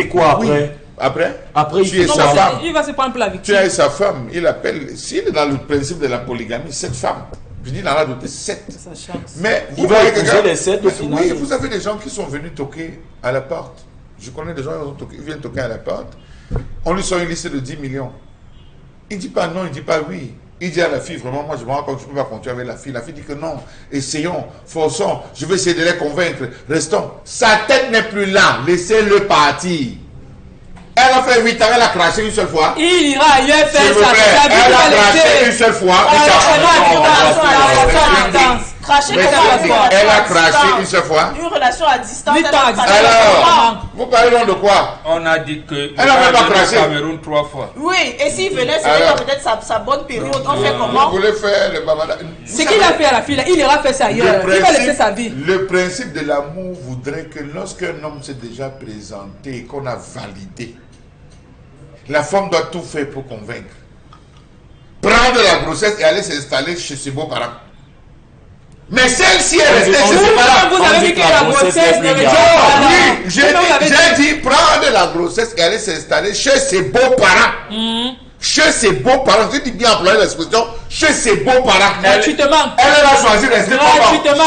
Et quoi après? Oui. Après, tu es sa femme. Il va se prendre pour la victime. Tu es sa femme, il appelle, s'il est dans le principe de la polygamie, 7 femmes. Je dis, il en a doté 7. Mais il va épouser les 7 au final. Oui, vous avez des gens qui sont venus toquer à la porte. Je connais des gens qui viennent toquer à la porte. On lui sort une liste de 10 millions. Il ne dit pas non, il ne dit pas oui. Il dit à la fille, vraiment, moi je me rends compte que je ne peux pas continuer avec la fille. La fille dit que non, essayons, forçons, je vais essayer de les convaincre, restons. Sa tête n'est plus là, laissez-le partir. Elle a fait 8 ans, elle a craché une seule fois. Il ira ailleurs faire ça. Elle a craché une seule fois. Elle a craché une seule fois. Une relation à distance. Alors, vous parlez donc de quoi? On a dit que elle n'a même pas craché. Cameroun 3 fois. Oui, et s'il venait, c'était peut-être sa bonne période. On fait comment? Vous voulez faire le babada? Ce qu'il a fait à la fille, il ira faire ça ailleurs. Il va laisser sa vie. Le principe de l'amour voudrait que lorsqu'un homme s'est déjà présenté et qu'on a validé, la femme doit tout faire pour convaincre. Prendre la grossesse et aller s'installer chez ses beaux-parents. Mais celle-ci est restée chez ses parents. Vous avez vu que la grossesse ne oui, j'ai dit prendre la grossesse et aller s'installer chez ses beaux-parents. Chez ses beaux-parents, je dis bien employer l'expression, chez ses beaux-parents. Gratuitement. Elle a choisi de rester gratuitement.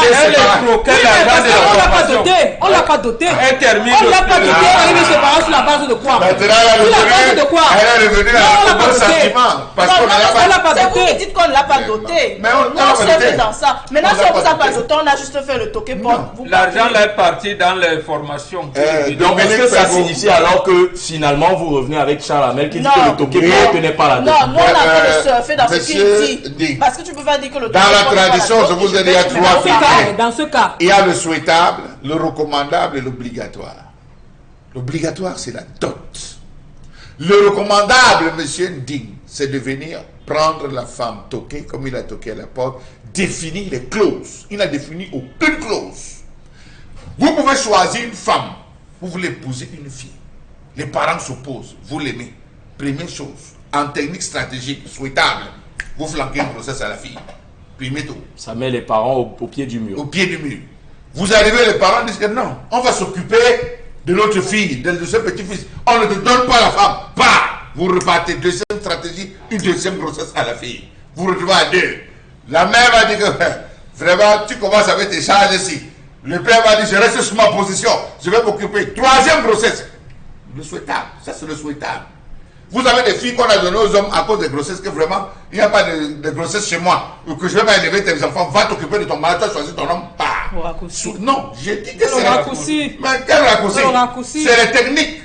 On l'a pas doté. On l'a pas doté. Elle termine. On l'a pas doté. Elle est ses parents sur la base de quoi? Maintenant, elle est revenue à un bon sentiment. Parce qu'on ne l'a pas doté. C'est vous qui dites qu'on ne l'a pas doté. Mais on s'est fait dans ça. Maintenant, si on ne vous a pas doté, on a juste fait le toqué porte. L'argent est parti dans les formations. Donc, est-ce que ça signifie alors que finalement vous revenez avec Charles Hamel qui dit que le toqué porte n'est pas là? Non, nous on a fait le surfer dans ce qu'il dit. Parce que tu peux pas dire que le dans la tradition, je vous ai dit, il y a 3 critères. Dans ce cas, il y a le souhaitable, le recommandable et l'obligatoire. L'obligatoire, c'est la dot. Le recommandable, monsieur Nding, c'est de venir prendre la femme toquée, comme il a toqué à la porte, définir les clauses. Il n'a défini aucune clause. Vous pouvez choisir une femme. Vous voulez épouser une fille. Les parents s'opposent. Vous l'aimez. Première chose. En technique stratégique souhaitable, vous flanquez une grossesse à la fille. Puis tout. Ça met les parents au pied du mur. Au pied du mur. Vous arrivez, les parents disent que non, on va s'occuper de notre fille, de ce petit-fils. On ne te donne pas la femme. Pas. Vous repartez. Deuxième stratégie, une deuxième grossesse à la fille. Vous retrouvez à 2. La mère va dire que vraiment, tu commences avec tes charges ici. Le père va dire, je reste sur ma position. Je vais m'occuper. Troisième grossesse. Le souhaitable. Ça, c'est le souhaitable. Vous avez des filles qu'on a données aux hommes à cause des grossesses que vraiment, il n'y a pas de grossesse chez moi. Ou que je ne vais pas élever tes enfants. Va t'occuper de ton mari, tu as choisi ton homme. Non, j'ai dit que c'est le raccourci. Mais quel raccourci? C'est les techniques.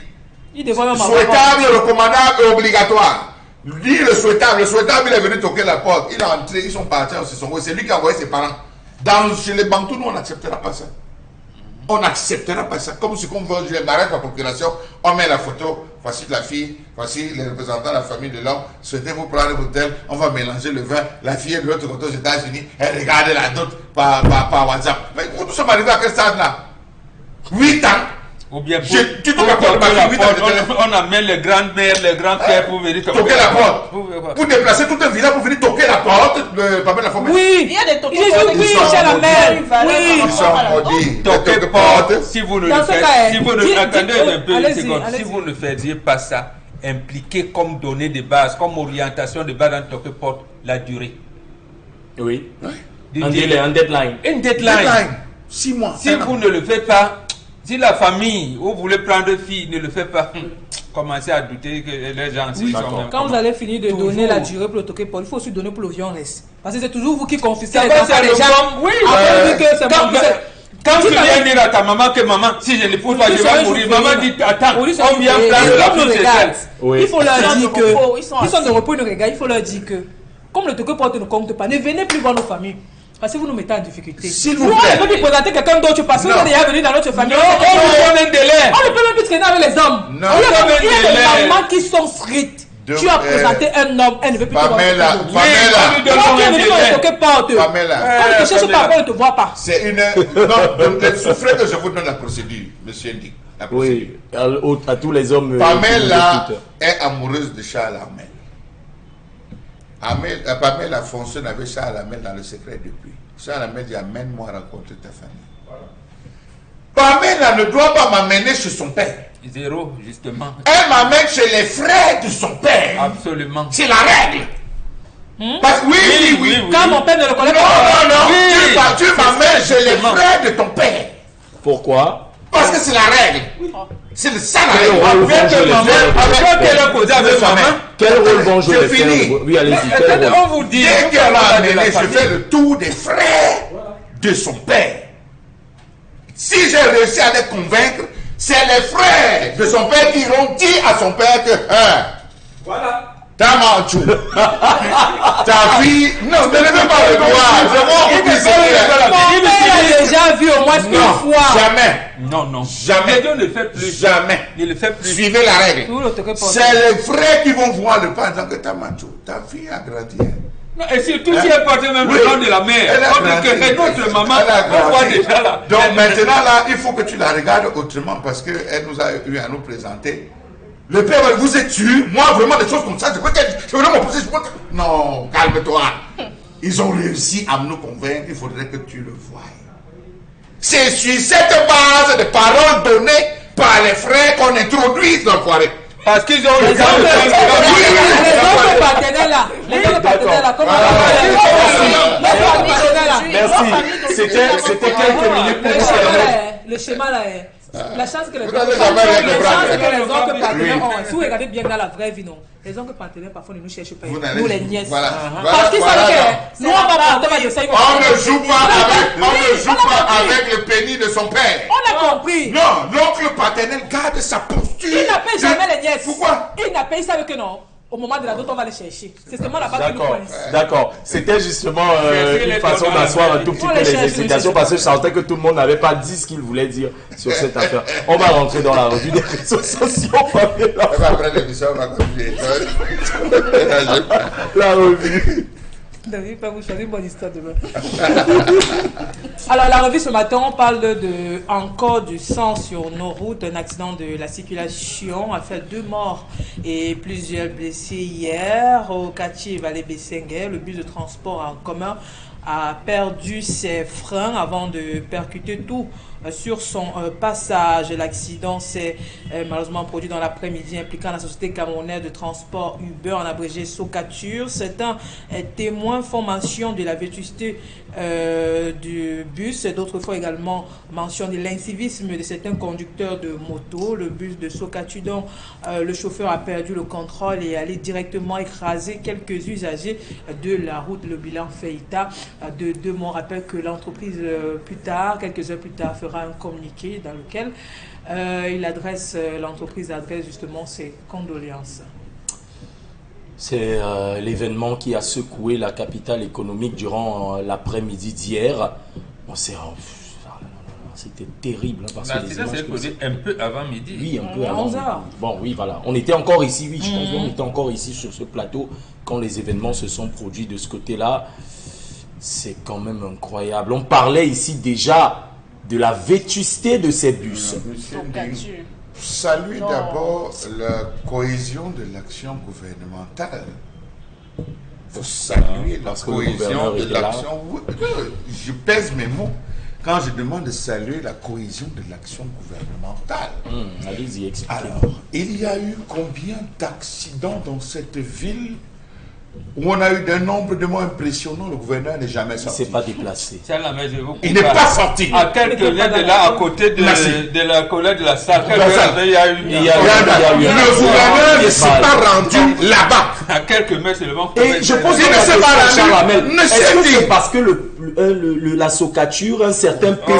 Souhaitable, recommandable et obligatoire. Lui, le souhaitable, il est venu toquer la porte. Il est entré, ils sont partis, c'est lui qui a envoyé ses parents. Chez les Bantous, nous, on n'acceptera pas ça. On n'acceptera pas ça. Comme ce qu'on veut, je les mariage par procuration, on met la photo, voici la fille, voici les représentants de la famille de l'homme, souhaitez-vous prendre l'hôtel, on va mélanger le vin, la fille est de l'autre côté aux États-Unis, elle regarde la dot par WhatsApp. Mais nous sommes arrivés à quel stade là? 8 ans. Ou bien on amène les grandes-mères, les grands-pères pour venir toquer la porte. Pour déplacer tout un village pour venir toquer la porte. Oui, il y a des toqués chez la mère. Oui, ils sont maudits. Toquer porte. Si vous ne le faites, attendez un peu une seconde. Si vous ne faisiez pas ça, impliquer comme données de base, comme orientation de base dans toquer porte, la durée. Oui. Un délai, un deadline. Une deadline. 6 mois. Si vous ne le faites pas, si la famille, vous voulez prendre fille, ne le fait pas, commencez à douter que les gens sont même. Quand vous allez finir de donner la durée pour le toquer porte, il faut aussi donner pour le viol reste. Parce que c'est toujours vous qui confisquez les enfants des gens. Oui, quand tu viens dire à ta maman que maman, si je ne l'épouse pas, je vais mourir. Maman dit, attends, on vient prendre la fille chez elle. Il faut leur dire que, ils sont de repos, ils nous regardent, il faut leur dire que, comme le toquer porte ne compte pas, ne venez plus voir nos familles. Parce que vous nous mettez en difficulté. S'il vous plaît. On peut plus présenter quelqu'un d'autre parce que vous êtes déjà venu dans notre famille. Non, on nous donne un délai. On ne peut même plus traîner avec les hommes. Non, il y a des mamans qui sont strictes. Tu as présenté un homme, elle ne veut plus te voir. Pamela. On ne te cherche pas, on ne te voit pas. C'est une... Non, souffrez que je vous donne la procédure, monsieur Ndi. Oui, à tous les hommes. Pamela est amoureuse de Charles Hamel. Pamela fonctionne avec Charles Hamel dans le secret depuis. Charles Hamel dit, amène-moi rencontrer ta famille. Pamela ne doit pas m'amener chez son père. Zéro, justement. Elle m'amène chez les frères de son père. Absolument. C'est la règle. Parce que oui. Quand mon père ne le connaît pas. Non. Tu m'amènes chez les frères de ton père. Pourquoi? Parce que c'est la règle. C'est le ça la Quel règle. rôle vont jouer les frères? Quel rôle vont jouer les frères? Oui, allez-y. On vous dit. Dès qu'elle m'a amené, je fais le tour des frères de son père. Si j'ai réussi à les convaincre, c'est les frères de son père qui ont dit à son père que Voilà. ta manchou, ta fille, non, ne levez pas le doigt. Je vois que Mon père a déjà vu au moins une fois. Jamais. Non. Jamais. Dieu ne le fait plus. Jamais. Il le fait plus. Suivez la règle. Tout le truc est C'est les frères qui vont voir le père en disant que ta manchou, ta fille a grandi. Non, et surtout si elle porte même le nom de la mère. Elle a On dit grandi. que c'est notre maman. Elle a On voit grandi. déjà là. Donc maintenant là, il faut que tu la regardes autrement parce qu'elle nous a eu à nous présenter. Le père, vous êtes tué. Moi, vraiment, des choses comme ça, je veux vraiment mon procès. Non, calme-toi. Ils ont réussi à nous convaincre. Il faudrait que tu le voies. C'est sur cette base de paroles données par les frères qu'on introduise dans le foyer. Parce qu'ils ont Les oncles paternels là. Merci. C'était quelques minutes pour nous permettre. Le schéma là est. La chance que les Vous avez jamais rien de bras. oncles partenaires ont. Si vous regardez bien dans la vraie vie, non. Les oncles partenaires parfois ne nous cherchent pas. Nous les nièces. Voilà. Parce qu'ils savent que nous on va porter de ça. On ne joue pas avec le pénis de son père. On a compris. Non, l'oncle paternel garde sa posture. Il n'appelle jamais les nièces. Pourquoi? Il n'appelle, il savait que non. Au moment de la dot, on va les chercher. C'est seulement là-bas que nous connaissons. D'accord. C'était justement une façon d'asseoir un tout petit peu les explications parce que je sentais que tout le monde n'avait pas dit ce qu'il voulait dire sur cette affaire. On va rentrer dans la revue des réseaux sociaux. Après l'émission, on va continuer. La revue. David, pas vous choisir une bonne histoire demain. Alors, la revue ce matin, on parle de encore du sang sur nos routes. Un accident de la circulation a fait 2 morts et plusieurs blessés hier au quartier Vallée-Bessenguer. Le bus de transport en commun a perdu ses freins avant de percuter tout sur son passage. L'accident s'est malheureusement produit dans l'après-midi, impliquant la société camerounaise de transport Uber, en abrégé Socature. Certains témoins font mention de la vétusté du bus. D'autres fois également mention de l'incivisme de certains conducteurs de moto. Le bus de Socature, dont le chauffeur a perdu le contrôle et est allé directement écraser quelques usagers de la route. Le bilan fait état de 2 morts. On rappelle que l'entreprise quelques heures plus tard, fera un communiqué dans lequel l'entreprise adresse justement ses condoléances. C'est l'événement qui a secoué la capitale économique durant l'après-midi d'hier. C'était terrible parce que l'accident s'est posé un peu avant midi. Oui, un peu avant. 11 heures. Bon, oui, voilà. On était encore ici, oui, je pense qu'on était encore ici sur ce plateau quand les événements se sont produits de ce côté-là. C'est quand même incroyable. On parlait ici déjà de la vétusté de ces bus. Salue d'abord la cohésion de l'action gouvernementale. Faut saluer la cohésion de l'action. Je pèse mes mots quand je demande de saluer la cohésion de l'action gouvernementale. Allez-y, expliquez-moi. Il y a eu combien d'accidents dans cette ville où on a eu d'un nombre de mots impressionnant, le gouverneur n'est jamais sorti. Il ne s'est pas déplacé. Il n'est pas sorti. À quelques mètres de là, à côté de la collègue de la salle, il y a eu. Le gouverneur ne s'est pas rendu là-bas. À quelques mètres seulement. Et je pose Il ne s'est pas rendu. Est-ce que c'est parce que la Socature, un certain PCA,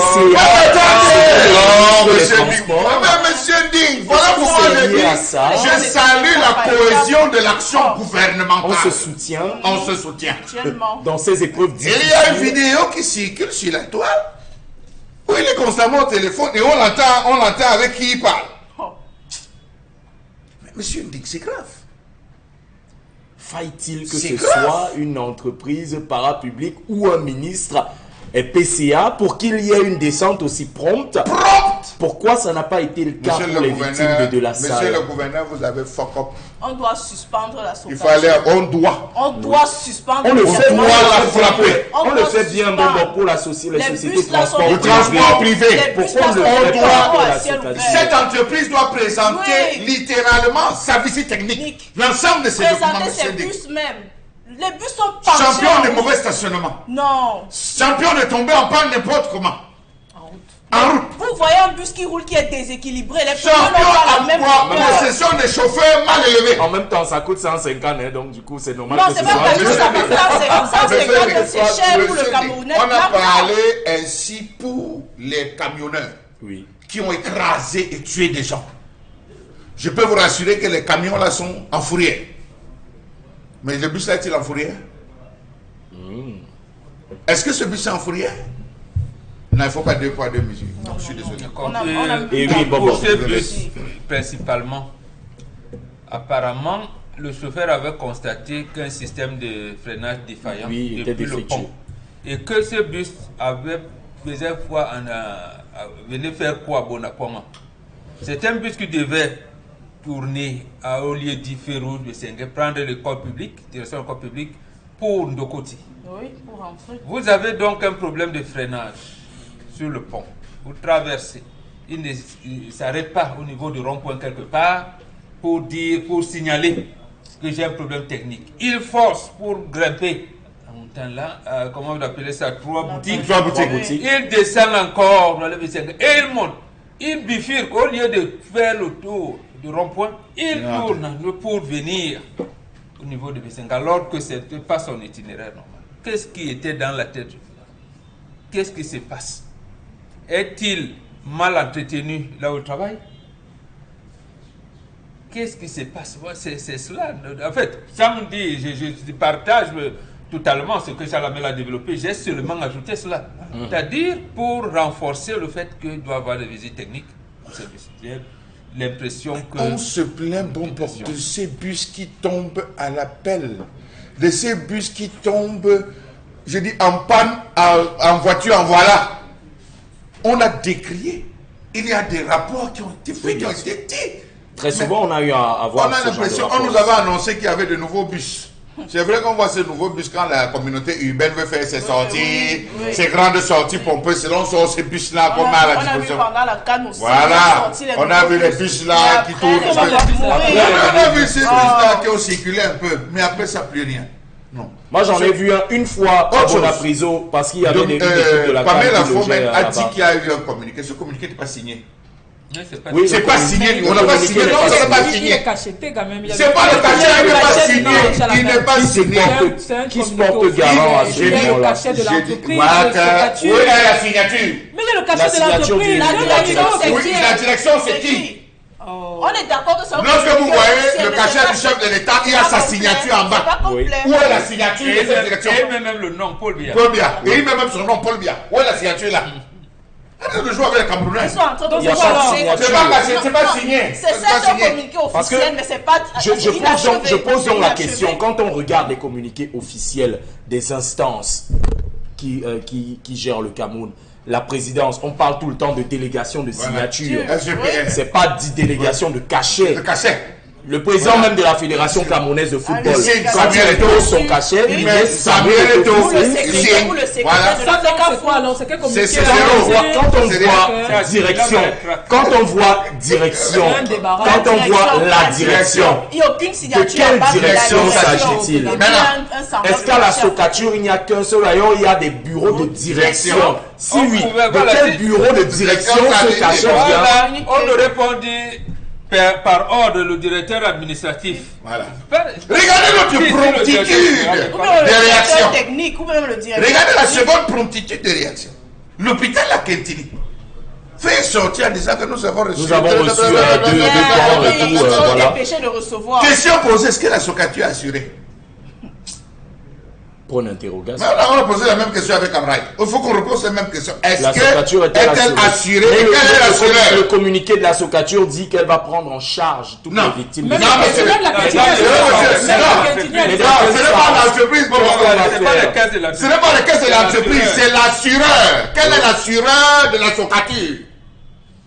Monsieur Ding, voilà pourquoi je salue la cohésion de l'action gouvernementale. On se soutient. Dans ces épreuves difficiles. Il y a une vidéo qui circule sur la toile où il est constamment au téléphone et on l'entend avec qui il parle. Mais monsieur Ding, c'est grave. Faille-t-il que ce soit une entreprise parapublique ou un ministre PCA pour qu'il y ait une descente aussi prompte? Pourquoi ça n'a pas été le cas pour les victimes de la salle? Monsieur le gouverneur, vous avez fuck up. On doit suspendre la sauvegarde. On doit suspendre. On le fait, doit la frapper. On le fait bien, bon, pour la société, les sociétés de transport. Le transport privé. Pourquoi on doit cette entreprise doit présenter littéralement sa visite technique. L'ensemble de ces documents. Présenter ses bus même. Les bus sont penchés. Champion de mauvais stationnement. Non. Champion de tomber en panne n'importe comment. En route. Vous voyez un bus qui roule qui est déséquilibré. Les champion n'ont pas la même hauteur. Ce sont des chauffeurs mal élevés. En même temps, ça coûte 150, hein, donc du coup, c'est normal. Non, c'est pas parce que ça coûte 150, c'est cher pour le Camerounais. On a parlé ainsi pour les camionneurs qui ont écrasé et tué des gens. Je peux vous rassurer que les camions là sont en fourrière. Mais le bus là est-il en fourrière? Est-ce que ce bus est en fourrière? Non, il ne faut pas deux poids, deux mesures. Non, je suis désolé. Pour ce bus, principalement, apparemment, le chauffeur avait constaté qu'un système de freinage défaillant depuis le pont. Et que ce bus avait plusieurs fois venait faire quoi à Bonapoma. C'est un bus qui devait tourner au lieu d'Iférou de Sengue, prendre le corps public, direction du corps public, pour Ndokoti. Oui, pour rentrer. Vous avez donc un problème de freinage sur le pont. Vous traversez. Il ne s'arrête pas au niveau du rond-point quelque part pour signaler que j'ai un problème technique. Il force pour grimper. En montant là, comment vous appelez ça? Trois boutiques. Il descend encore et il monte. Il bifurque au lieu de faire le tour du rond-point. Il tourne pour venir au niveau de Bessenga alors que ce n'était pas son itinéraire normal. Qu'est-ce qui était dans la tête? Qu'est-ce qui se passe? Est-il mal entretenu là où il travaille? Qu'est-ce qui se passe? C'est cela. En fait, ça me dit, je partage totalement ce que Chalamel a développé. J'ai seulement ajouté cela. C'est-à-dire pour renforcer le fait qu'il doit avoir des visites techniques. J'ai l'impression que... On se plaint de ces bus qui tombent à la pelle. De ces bus qui tombent, je dis, en panne, en voiture, en voilà. On a décrié. Il y a des rapports qui ont été faits, qui ont été dit. Très souvent, on a eu à voir. On a l'impression, on nous avait annoncé qu'il y avait de nouveaux bus. C'est vrai qu'on voit ces nouveaux bus quand la communauté urbaine veut faire ses sorties, ses grandes sorties pompeuses, selon ces bus-là qu'on a à la disposition. On a vu pendant la canne aussi. Voilà, on a vu les bus-là qui tournent. On a vu ces bus-là qui ont circulé un peu, mais après ça, plus rien. Non. Moi, j'en ai vu un une fois à Bonapriso parce qu'il y avait des de la Pamela Fomen a dit qu'il y a eu un communiqué. Ce communiqué n'est pas signé. Oui, c'est pas signé. On n'a pas signé. Non, ça n'est pas signé. C'est pas le cachet, il n'est pas signé. Il n'est pas signé. Qui se porte garant à ce moment-là? Le cachet de l'entreprise. Où est la signature? Mais il y a le cachet de l'entreprise. La direction, c'est qui? On est d'accord que c'est un lorsque vous voyez le cachet du chef de l'État, il y a sa signature en bas. Où est la signature de cette direction? Et même le nom, Paul Biya. Paul Biya. Et il met même son nom, Paul Biya. Où est la signature là? Arrêtez de jouer avec les Camerounais. Ils sont en train de c'est pas signé. C'est ça un communiqué officiel, mais c'est pas. Je pose donc la question. Quand on regarde les communiqués officiels des instances qui gèrent le Cameroun, la présidence, on parle tout le temps de délégation de signature. C'est pas dit délégation de cachet. Le président même de la Fédération camerounaise de football, quand il dépose son cachet, il met Samuel Eto'o. C'est zéro. Quand on voit direction, quand on voit la direction, de quelle direction s'agit-il? Est-ce qu'à la Socature, il n'y a qu'un seul rayon, il y a des bureaux de direction? Si oui, de quel bureau de direction ce cachet vient? On aurait répondu par ordre le directeur administratif. Voilà. Regardez notre promptitude de réaction. Regardez la seconde promptitude de réaction. L'hôpital à Kentini fait sortir en disant que nous avons reçu. Nous avons reçu deux corps et tout. Voilà. Question posée, est-ce que la Socature a assuré? Pour une interrogation. On a posé la même question avec Amraï. Il faut qu'on repose la même question. Est-ce la Socature est-elle assurée? Et quelle est l'assureur? Le communiqué de la Socature dit qu'elle va prendre en charge toutes les victimes. Non, mais c'est même la question. Ce n'est pas l'entreprise. Ce n'est pas la caisse de l'entreprise, c'est l'assureur. Quel est l'assureur de la Socature?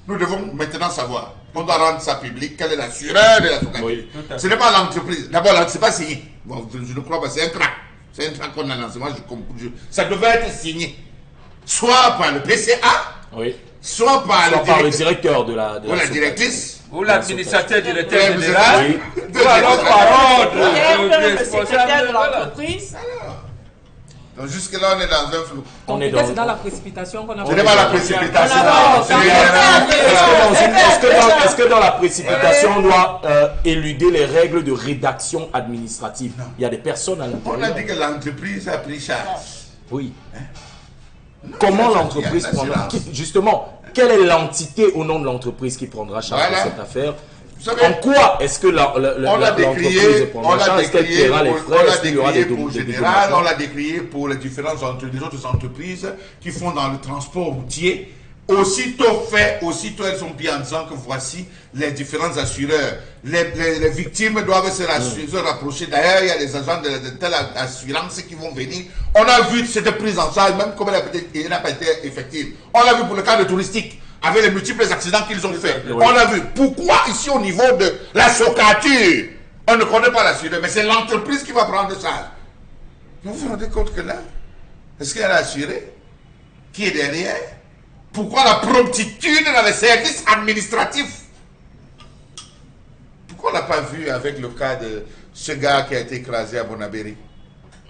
Nous devons maintenant savoir. On doit rendre ça public. Quel est l'assureur de la Sokature? Oui. Ce n'est pas l'entreprise. D'abord, c'est pas signé. Bon, je ne crois pas. C'est un tract. C'est un tract qu'on a lancé. Moi, ça devait être signé. Soit par le PCA, Oui. soit par le directeur de la ou la directrice. Ou l'administrateur directeur Ouais, vous général. êtes- Ou alors par ordre. Le secrétaire de l'entreprise. Donc jusque-là, on est dans un flou. On est Peut-être dans... c'est dans la précipitation qu'on a Ce n'est pas la précipitation. Est-ce que dans la précipitation, on doit éluder les règles de rédaction administrative? Il y a des personnes à On a l'intérieur. dit que l'entreprise a pris charge. Oui. Comment l'entreprise prendra... Justement, quelle est l'entité au nom de l'entreprise qui prendra charge de Voilà. cette affaire? Vous savez, En quoi est-ce que on l'a l'entreprise décrié, prendra charge? Est-ce qu'elle paiera les frais? Est-ce qu'il y aura des pour des général, dédommagements? on l'a décrié pour les différentes les autres entreprises qui font dans le transport routier. Aussitôt elles sont bien en disant que voici les différents assureurs. Les victimes doivent se rapprocher. D'ailleurs, il y a des agents de telle assurance qui vont venir. On a vu cette prise en charge, même comme elle n'a pas été effective. On l'a vu pour le cas de touristique, avec les multiples accidents qu'ils ont fait. Oui. On a vu. Pourquoi ici au niveau de la Sokature, on ne connaît pas l'assureur, mais c'est l'entreprise qui va prendre charge. Vous vous rendez compte que là, est-ce qu'il y a l'assuré qui est derrière? Pourquoi la promptitude dans les services administratifs? Pourquoi on n'a pas vu avec le cas de ce gars qui a été écrasé à Bonabéry?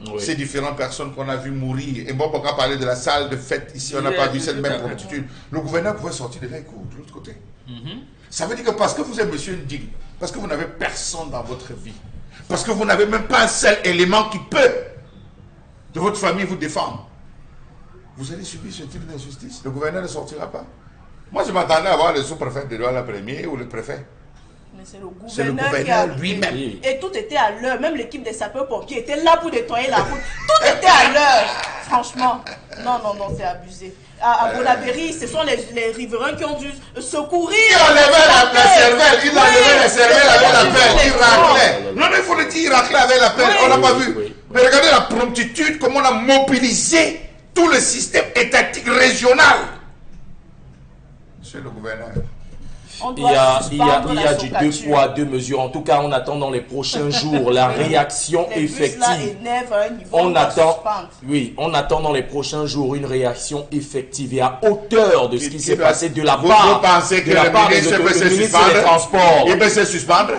Oui. Ces différentes personnes qu'on a vu mourir. Et bon, on a parlé de la salle de fête ici, on n'a pas vu cette même promptitude. Le gouverneur pouvait sortir de là et courir de l'autre côté. Ça veut dire que parce que vous êtes monsieur indigne, parce que vous n'avez personne dans votre vie, parce que vous n'avez même pas un seul élément qui peut de votre famille vous défendre, vous allez subir ce type d'injustice. Le gouverneur ne sortira pas. Moi, je m'attendais à voir le sous-préfet de Douala premier ou le préfet. Mais c'est C'est le gouverneur qui a gouverneur lui-même. Oui. Et tout était à l'heure. Même l'équipe des sapeurs-pompiers était là pour nettoyer la route. Tout était à l'heure. Franchement. Non, c'est abusé. À Bonabéry, ce sont les riverains qui ont dû secourir. Il enlevait la cervelle, il enlevait la cervelle avec la pelle, il raclait. Oh. Non, mais il faut le dire, il raclait avec la pelle, Oui. on n'a pas vu. Oui. Mais regardez la promptitude, comment on a mobilisé tout le système étatique régional. Monsieur le gouverneur. On Il doit y a suspendre la du deux Sokature. poids, deux mesures. En tout cas, on attend dans les prochains jours la réaction Les bus là effective. énervent à un niveau, On doit attend, suspendre. oui, on attend dans les prochains jours une réaction effective et à hauteur de ce qui s'est passé de la Vous part pensez que de la le part des ministre peut autorités, se le ministre suspendre? des Transports. Il peut se suspendre?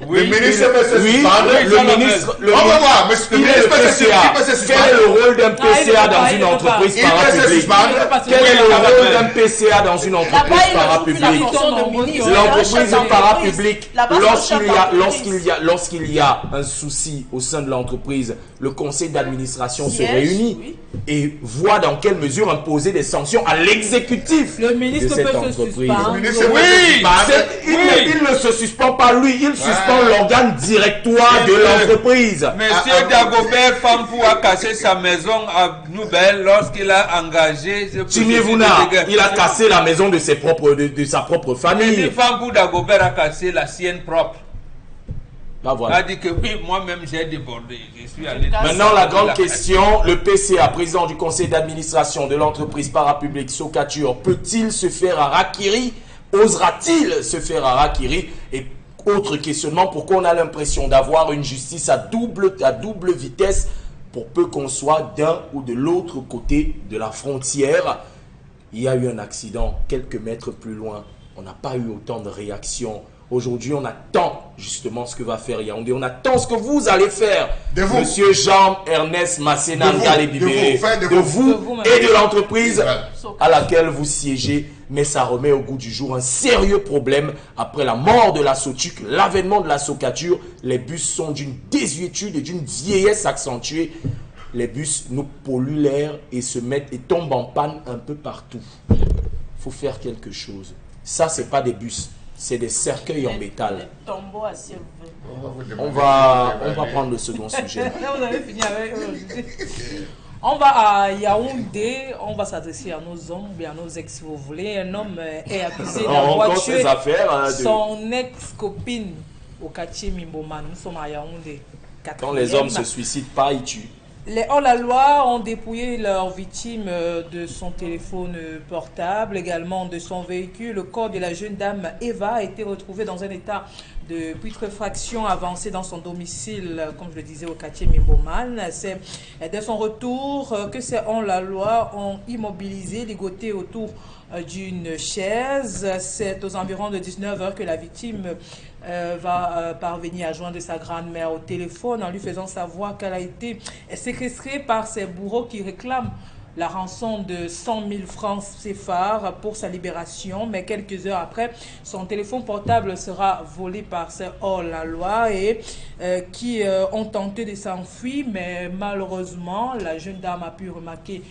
Oui, Le ministre peut se Oui, suspendre? le ministre, On va voir, mais il est le PCA. Quel est le rôle d'un PCA dans une entreprise Il peut se parapublique? suspendre? Quel est le rôle d'un PCA dans une Là-bas, entreprise il ne joue plus la parapublique? fonction de ministre. L'entreprise Là-bas, parapublique, c'est un chef d'entreprise. lorsqu'il y a un souci au sein de l'entreprise, le conseil d'administration se Siège, réunit oui. et voit dans quelle mesure imposer des sanctions à l'exécutif Le de ministre cette peut se entreprise. suspendre. Le ministre peut se Oui, suspendre. Il ne se suspend pas lui, il suspend l'organe directoire de l'entreprise. Monsieur Dagobert Fambou a cassé sa maison à Nouvelle lorsqu'il a engagé. Timievuna, il a cassé la maison de sa propre famille. Fambou Dagobert a cassé la sienne propre. Là, Il voilà. a dit que oui, moi-même j'ai débordé. Je suis allé. Maintenant, la grande question, le PCA, président du conseil d'administration de l'entreprise parapublique Sokature, peut-il se faire harakiri? Osera-t-il se faire harakiri? Et autre questionnement, pourquoi on a l'impression d'avoir une justice à double vitesse pour peu qu'on soit d'un ou de l'autre côté de la frontière? Il y a eu un accident quelques mètres plus loin. On n'a pas eu autant de réactions. Aujourd'hui, on attend justement ce que va faire Yaoundé. On attend ce que vous allez faire, De vous. Monsieur Jean-Ernest Masséna De vous. Ngale De Bibéré, vous. Faites de de vous. vous De vous-même. et de l'entreprise Voilà. à laquelle vous siégez. Mais ça remet au goût du jour un sérieux problème. Après la mort de la Sotuc, l'avènement de la Sokature, les bus sont d'une désuétude et d'une vieillesse accentuée. Les bus nous polluent l'air et tombent en panne un peu partout. Il faut faire quelque chose. Ça, c'est pas des bus, c'est des cercueils en métal. Les tombeaux à ciel ouvert. On va prendre le second sujet. Là, vous avez fini avec on va à Yaoundé, on va s'adresser à nos hommes, bien à nos ex si vous voulez. Un homme est accusé On d'avoir compte tué ses affaires. son ex-copine au quartier Mimboma. Nous sommes à Yaoundé. Quand les hommes se suicident pas, ils tuent. Les hors-la-loi ont dépouillé leur victime de son téléphone portable, également de son véhicule. Le corps de la jeune dame Eva a été retrouvé dans un état de putréfaction avancée dans son domicile, comme je le disais, au quartier Mimboman. C'est dès son retour que ces hors-la-loi ont immobilisé, ligoté autour d'une chaise. C'est aux environs de 19 h que la victime va parvenir à joindre sa grand-mère au téléphone en lui faisant savoir qu'elle a été séquestrée par ses bourreaux qui réclament la rançon de 100 000 francs CFA pour sa libération. Mais quelques heures après, son téléphone portable sera volé par ces hors-la-loi et qui ont tenté de s'enfuir. Mais malheureusement, la jeune dame a pu remarquer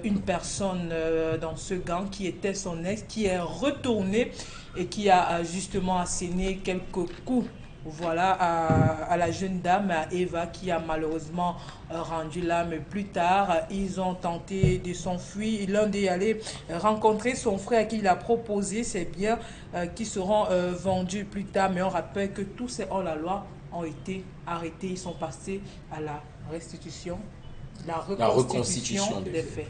une personne dans ce gang qui était son ex, qui est retourné et qui a justement asséné quelques coups, voilà, à la jeune dame, à Eva, qui a malheureusement rendu l'âme. Plus tard, ils ont tenté de s'enfuir. L'un d'eux allait rencontrer son frère à qui il a proposé ses biens qui seront vendus plus tard. Mais on rappelle que tous ces hors-la-loi ont été arrêtés. Ils sont passés à la restitution, la reconstitution des faits.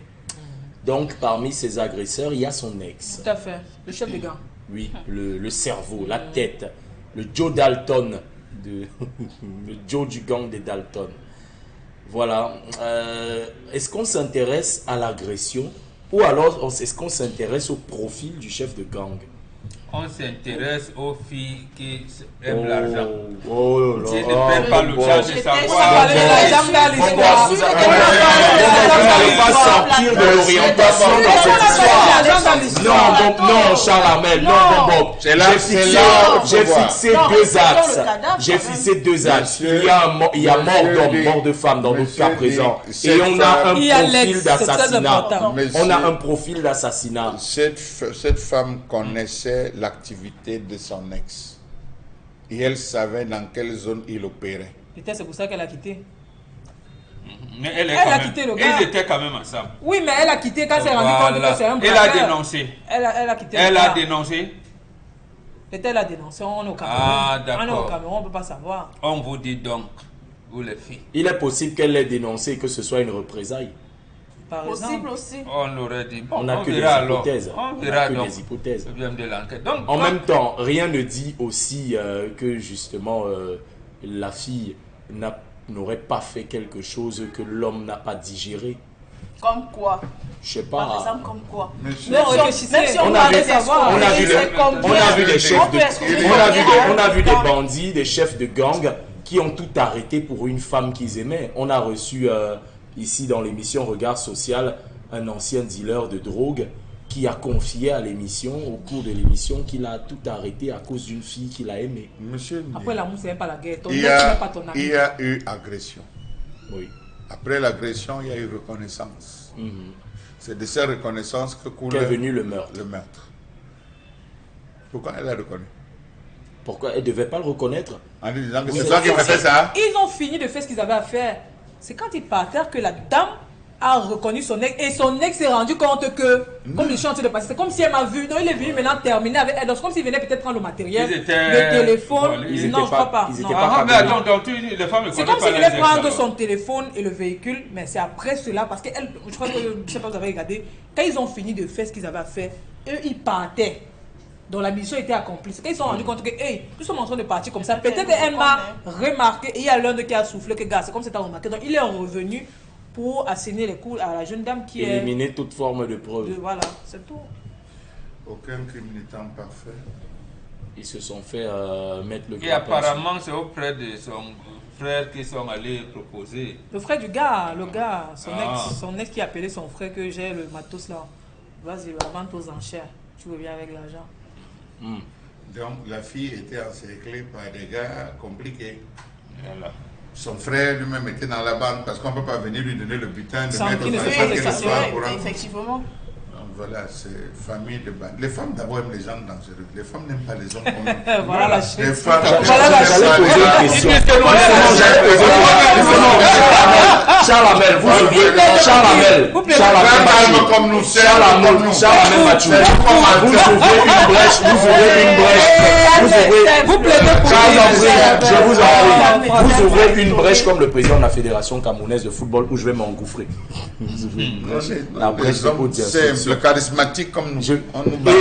Donc, parmi ces agresseurs, il y a son ex. Tout à fait. Le chef de gang. Oui, le cerveau, la tête, le Joe Dalton, le Joe du gang des Dalton. Voilà. Est-ce qu'on s'intéresse à l'agression ou alors est-ce qu'on s'intéresse au profil du chef de gang? On s'intéresse aux filles qui aiment l'argent. Oh là Qui ne là. prennent pas le temps de savoir. Vous n'allez pas sortir de l'orientation dans cette histoire. Non, Charles Armel, non, j'ai fixé deux axes. J'ai fixé deux axes. Il y a mort d'homme, mort de femme dans notre cas présent. Et on a un profil d'assassinat. On a un profil d'assassinat. Cette femme connaissait l'activité de son ex. Et elle savait dans quelle zone il opérait. Peut-être c'est pour ça qu'elle a quitté. Mais elle a quitté le gars. Ils étaient quand même ensemble. Oui, mais elle a quitté quand c'est rendu compte que c'est un braqueur. Elle a dénoncé. Elle a quitté. Elle a dénoncé. Peut-être elle a dénoncé. On est au Cameroun. Ah, d'accord. On est au Cameroun, on ne peut pas savoir. On vous dit donc, vous les filles. Il est possible qu'elle l'ait dénoncé et que ce soit une représailles. Par Possible exemple. aussi. On aurait dit. On n'a que des verra alors. hypothèses. On verra donc. des hypothèses. Ça vient de l'enquête. Donc, En même temps, rien ne dit aussi que justement la fille n'aurait pas fait quelque chose que l'homme n'a pas digéré. Comme quoi? Je sais Par pas. exemple, comme quoi? Non, réfléchissez. Même si on On va a vu- aller savoir, on a vu c'est comme On a vu des chefs On peut exclure on a vu des dans- bandits, des chefs de gang qui ont tout arrêté pour une femme qu'ils aimaient. On a reçu ici dans l'émission Regard Social un ancien dealer de drogue qui a confié à l'émission, au cours de l'émission, qu'il a tout arrêté à cause d'une fille qu'il a aimée. Monsieur, Après l'amour, c'est même pas la guerre. Ton il ex y, n'est a, pas ton ami. il y a eu agression. Oui. Après l'agression, il y a eu reconnaissance. Mhm. C'est de cette reconnaissance que coule Qu'est venu le meurtre. le meurtre. Pourquoi elle a reconnu? Pourquoi elle ne devait pas le reconnaître? En lui disant que Oui, c'est toi qui m'as fait ça. Ils ont fini de faire ce qu'ils avaient à faire. C'est quand ils partaient que la dame a reconnu son ex et son ex s'est rendu compte que, comme le chantier de passer, c'est comme si elle m'a vu. Non, il est venu maintenant terminer avec elle. Donc, c'est comme s'il venait peut-être prendre le matériel, Ils étaient- le téléphone. Bon, ils non, je crois pas. ils Non. étaient Ah, mais Pas attends, donc les femmes ne C'est connaissent comme pas s'il leurs venait ex, prendre alors. son téléphone et le véhicule, mais c'est après cela, parce que elle, je crois que, je sais pas, vous avez regardé, quand ils ont fini de faire ce qu'ils avaient à faire, eux, ils partaient. Donc la mission était accomplie. C'est quand ils se sont rendus compte que, hey, nous sommes en train de partir comme ça. Peut-être elle m'a remarqué, et il y a l'un de qui a soufflé que, gars, c'est comme si tu as remarqué. Donc il est revenu pour asséner les coups à la jeune dame qui Éliminer toute forme de preuve. voilà, c'est tout. Aucun crime n'étant parfait. Ils se sont fait mettre le Et grappin apparemment, c'est auprès de son frère qu'ils sont allés proposer. Le frère du gars, le gars, Ah. son ex qui appelait son frère que j'ai le matos là. Vas-y, la vente aux enchères. Tu reviens avec l'argent. Hmm. Donc la fille était encerclée par des gars compliqués. Voilà. Son frère lui-même était dans la banque parce qu'on ne peut pas venir lui donner le butin de Sans mettre qu'il ne dans fait le pas sac et le d'exception. soir Oui, pour rentrer. effectivement. Donc voilà, c'est famille de banque. Les femmes d'abord aiment les gens dangereux. Les femmes n'aiment pas les hommes comme Voilà la Les chaîne. femmes Voilà la J'allais chaîne. poser une question. Justement, Justement, j'allais poser une question. Charles Amel, vous ouvrez, Charles Amel, Charles Amel, comme nous, Charles Amel, Charles Amel Mathieu, vous ouvrez une brèche, Vous plaidez pour je vous en prie, vous ouvrez une brèche comme le président de la Fédération camerounaise de football où je vais m'engouffrer. Vous ouvrez une brèche. La brèche, c'est le charismatique comme nous. On nous bat.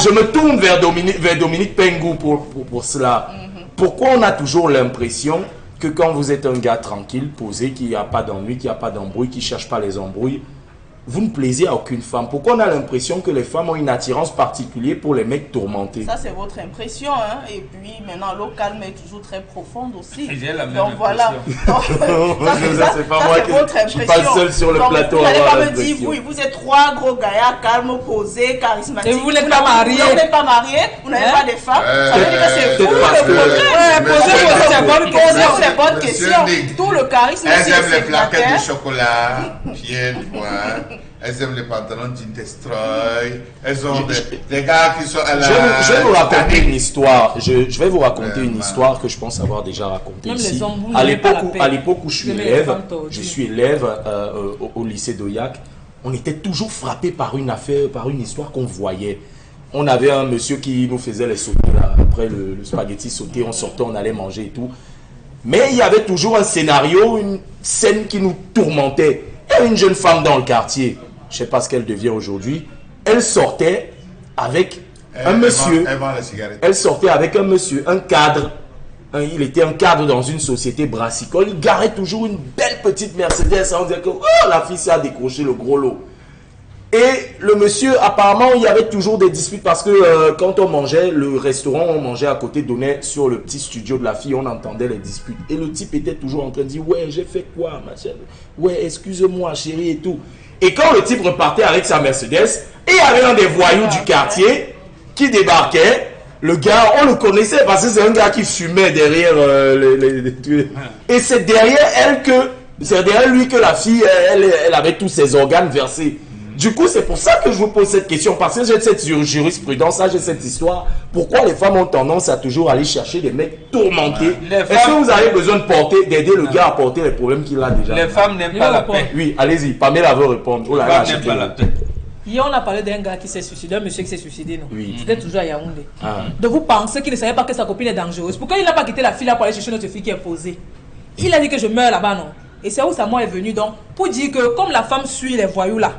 Je me tourne vers Dominique Pengou pour cela. Pourquoi on a toujours l'impression que quand vous êtes un gars tranquille, posé, qu'il n'y a pas d'ennui, qu'il n'y a pas d'embrouille, qui ne cherche pas les embrouilles, vous ne plaisez à aucune femme? Pourquoi on a l'impression que les femmes ont une attirance particulière pour les mecs tourmentés? Ça, c'est votre impression. Hein? Et puis, maintenant, l'eau calme est toujours très profonde aussi. J'ai la même Donc, voilà. Ça, c'est pas moi qui suis pas seul sur le plateau. Vous n'allez pas me dire, vous êtes trois gros gaillards, calmes, posés, charismatiques. Et vous n'êtes pas mariés. Vous n'êtes pas mariés, vous n'avez pas de femmes. Ça veut dire que c'est vous le problème. Posez-vous les bonnes questions. Tout le charisme, elles aiment les c'est plaquettes de chocolat, bien, elles aiment les pantalons Jean Destroy. Elles ont des gars qui sont à la... Je vais vous raconter une histoire. Je vais vous raconter une histoire que je pense avoir déjà racontée ici. À l'époque où je suis élève, au lycée d'Oyac, on était toujours frappé par une affaire, par une histoire qu'on voyait. On avait un monsieur qui nous faisait les sautés là. Après le spaghetti sauté, on sortait, on allait manger et tout. Mais il y avait toujours un scénario, une scène qui nous tourmentait. Il y avait une jeune femme dans le quartier, je ne sais pas ce qu'elle devient aujourd'hui. Elle sortait avec un monsieur. Elle sortait avec un monsieur, un cadre. Il était un cadre dans une société brassicole. Il garait toujours une belle petite Mercedes. On disait que la fille s'est décroché le gros lot. Et le monsieur, apparemment, il y avait toujours des disputes parce que quand on mangeait, le restaurant, on mangeait à côté, donnait sur le petit studio de la fille, on entendait les disputes. Et le type était toujours en train de dire, ouais, j'ai fait quoi, machin? Ouais, excuse-moi, chérie et tout. Et quand le type repartait avec sa Mercedes, et il y avait un des voyous du quartier qui débarquait, le gars, on le connaissait parce que c'est un gars qui fumait derrière et c'est derrière lui que la fille, elle avait tous ses organes versés. Du coup, c'est pour ça que je vous pose cette question, parce que j'ai cette jurisprudence, j'ai cette histoire. Pourquoi les femmes ont tendance à toujours aller chercher des mecs tourmentés? Est-ce que vous avez besoin d'aider le gars à porter les problèmes qu'il a déjà? Les femmes n'aiment pas la paix. Oui, allez-y, Pamela veut répondre. Les femmes n'aiment pas la paix. Hier, on a parlé d'un gars qui s'est suicidé, un monsieur qui s'est suicidé, non? Oui. C'était toujours à Yaoundé. Donc vous pensez qu'il ne savait pas que sa copine est dangereuse. Pourquoi il n'a pas quitté la fille là pour aller chercher notre fille qui est posée? Il a dit que je meurs là-bas, non? Et c'est où sa mort est venue, donc, pour dire que comme la femme suit les voyous là,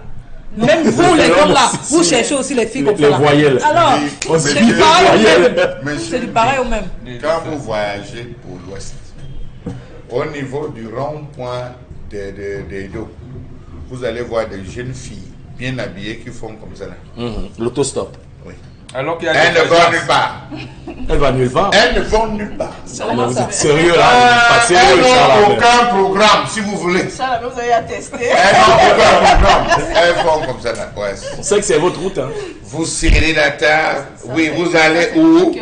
même vous les hommes là, vous cherchez aussi les filles comme ça. Les voyelles. Alors, c'est du pareil au même. C'est du pareil au même. Quand vous voyagez pour l'Ouest, au niveau du rond-point des dos, vous allez voir des jeunes filles bien habillées qui font comme ça là. L'autostop. Oui. Alors qu'il y a Elles ne vont nulle part. Elle va nulle part. Elles ne vont nulle part. Mais vous êtes sérieux là? Elles n'ont aucun programme, si vous voulez. Ça, vous avez attesté. Elles n'ont aucun programme. Elles font comme ça là. Ouais. On sait que c'est votre route. Hein. Vous serrez la table. Oui, vous allez où?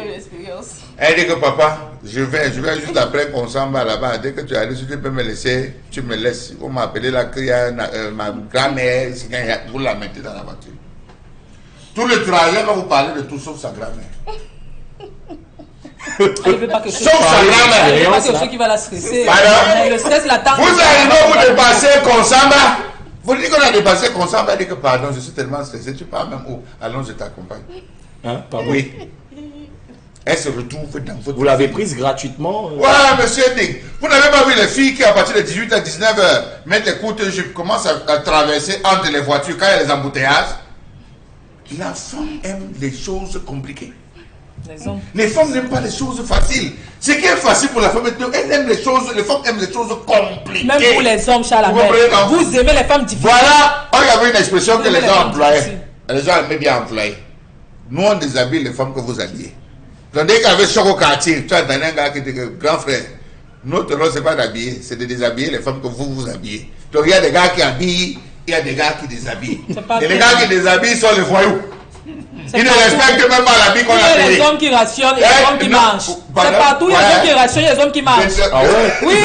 Elle dit que papa, je vais juste après qu'on s'en va là-bas. Dès que tu arrives, si tu peux me laisser, tu me laisses. Vous m'appelez là qu'il y a ma grand-mère, vous la mettez dans la voiture. Tout le trajet, quand vous parlez de tout sauf sa grand-mère. Il ne veut pas que Sauf sa grand-mère. Il ne veut pas que ceux qui va la stresser. Le stress l'attend. Vous arrivez, vous dépassez Consamba. Vous dites qu'on a dépassé Consamba. Elle dit que pardon, je suis tellement stressé. Tu pars même où? Allons, je t'accompagne. Hein, pardon. Oui. Elle se retrouve dans votre... Vous l'avez prise gratuitement? Ouais, monsieur Dick. Vous n'avez pas vu les filles qui, à partir de 18 à 19 heures, mettent les courtes jupes, commencent à traverser entre les voitures quand il y a les embouteillages? La femme aime les choses compliquées. Les femmes n'aiment pas les choses faciles. Ce qui est facile pour la femme, elle aime les choses, les femmes aiment les choses compliquées. Même pour les hommes, Charles, vous aimez les femmes difficiles. Voilà, il y avait une expression que les gens employaient. Les gens aimaient bien employer. Nous, on déshabille les femmes que vous habillez. Tandis qu'avec Choco Quartier, tu as donné un gars qui dit que grand frère, notre rôle, ce n'est pas d'habiller, c'est de déshabiller les femmes que vous habillez. Donc il y a des gars qui habillent, il y a des gars qui déshabillent. Et les gars qui déshabillent sont les voyous. Ils ne respectent même pas l'habit qu'on a payé. Il y a les hommes qui rationnent et les hommes qui mangent. C'est partout, il y a les hommes qui rationnent et les hommes qui mangent. Ah ouais? Oui,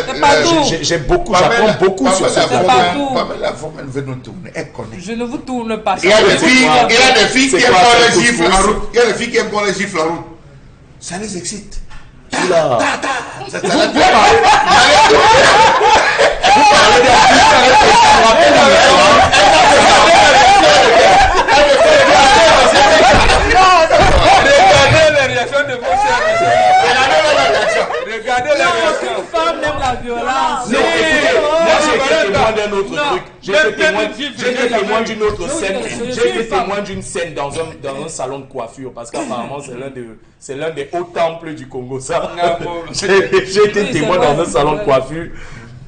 c'est partout. J'aime beaucoup, j'apprends beaucoup sur ça. C'est partout. La femme, elle veut nous tourner, elle connaît. Je ne vous tourne pas. Il y a des filles qui aiment qu'on les gifle en route. Il y a des filles qui aiment qu'on les gifle en route. Ça les excite. Là. Ça Regardez les réactions de vos chers. Regardez les réactions. Aucune femme n'aime la violence. Non, écoutez, moi j'ai été témoin d'un autre Non. truc. J'ai été témoin d'une autre scène. J'ai été témoin d'une scène dans un salon de coiffure parce qu'apparemment c'est l'un des hauts temples du Congo, ça. J'ai été témoin dans un salon de coiffure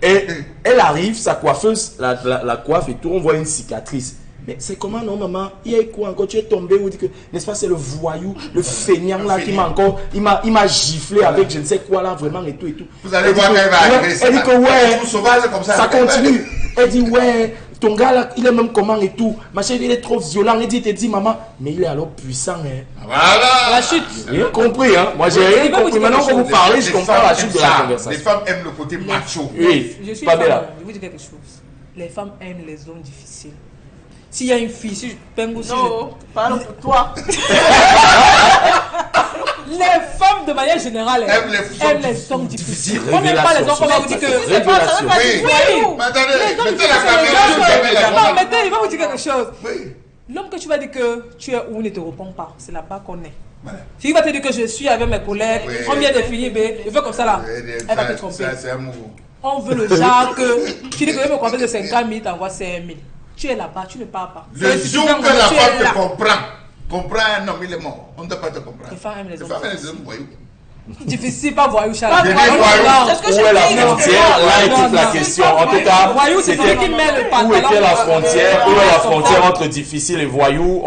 et elle arrive, sa coiffeuse, la coiffe et tout, on voit une cicatrice. Mais c'est comment non maman? Il y a quoi encore? Tu es tombé ou dit que n'est-ce pas c'est le voyou, le feignant là qui m'a encore, il m'a giflé avec je ne sais quoi là vraiment et tout et tout. Vous allez voir quand il va arriver. Elle dit que ouais, tout sauvage comme ça. ça continue. Elle dit ouais, ton gars là, il est même comment et tout. Machin, il est trop violent. Elle dit maman, mais il est alors puissant hein. Voilà. La chute. J'ai rien compris hein. Moi j'ai rien compris. Maintenant que vous parlez, je comprends la chute de la Les conversation. femmes aiment le côté macho. Oui, Je suis pas femme, là. je vous dis quelque chose. Les femmes aiment les hommes difficiles. S'il y a une fille, si je peine aussi. Non, parle pour toi. Les femmes de manière générale Aiment les hommes difficiles. On Révélation, n'aime pas les hommes, on va vous dire que. Révélation. Oui. Oui. Mais attendez, Les hommes mettez la difficiles, caméra sur les la hommes- Non, caméra. mettez, il va vous dire quelque chose. Oui. L'homme que tu vas dire que tu es où ne te répond pas, c'est là-bas qu'on est. Si il va te dire que je suis avec mes collègues, Oui. on vient de finir, il fait comme ça là, elle va te tromper. Ça, c'est un mot. On veut le genre que tu dis que je vais me coiffer de 50 000, t'envoies 5 000. Tu es là-bas, tu ne pars pas. Le jour que la femme te comprend un homme, il est mort. On ne doit pas te comprendre. Les femmes aiment les hommes. femmes aiment les hommes voyous. Difficile, pas voyou, Charles. J'ai dit voyou. C'est ce que Où je est la dis. frontière? Là est toute la non. question. En tout cas, Voyou, c'est c'était celui qui met le où pantalon. était la frontière? Où est la frontière Son entre difficile et voyou?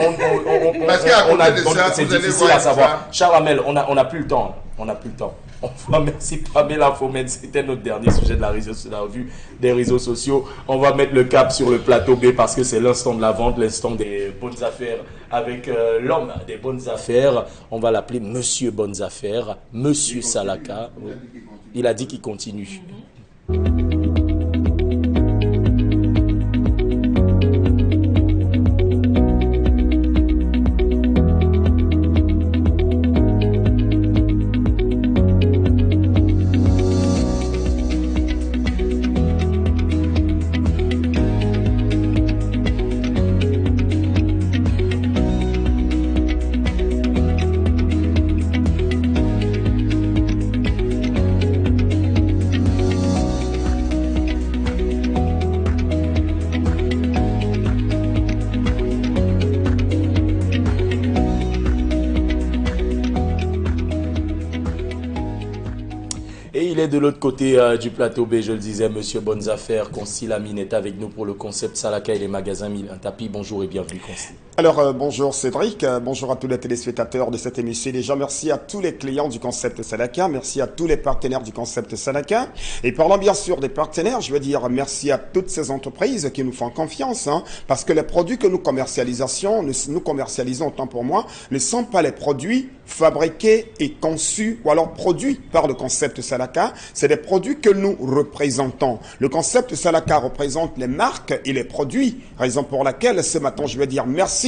Parce qu'à côté de ça, c'est vous allez difficile voir à savoir. ça. Charles Hamel, on n'a plus le temps. On n'a plus le temps. On va merci Pamela Fomène. C'était notre dernier sujet de la revue des réseaux sociaux. On va mettre le cap sur le plateau B parce que c'est l'instant de la vente, l'instant des bonnes affaires avec l'homme des bonnes affaires. On va l'appeler Monsieur Bonnes Affaires, Monsieur Salaka. Il a dit qu'il continue. Et il est de l'autre côté du plateau B, je le disais, Monsieur Bonnes Affaires, Consti Lamine est avec nous pour le concept Salaka et les magasins Mille un tapis. Bonjour et bienvenue Consti. Alors bonjour Cédric, bonjour à tous les téléspectateurs de cette émission. Déjà merci à tous les clients du concept Salaka, merci à tous les partenaires du concept Salaka. Et parlant bien sûr des partenaires, je veux dire merci à toutes ces entreprises qui nous font confiance, parce que les produits que nous commercialisons autant pour moi, ne sont pas les produits fabriqués et conçus ou alors produits par le concept Salaka, c'est des produits que nous représentons. Le concept Salaka représente les marques et les produits, raison pour laquelle ce matin je veux dire merci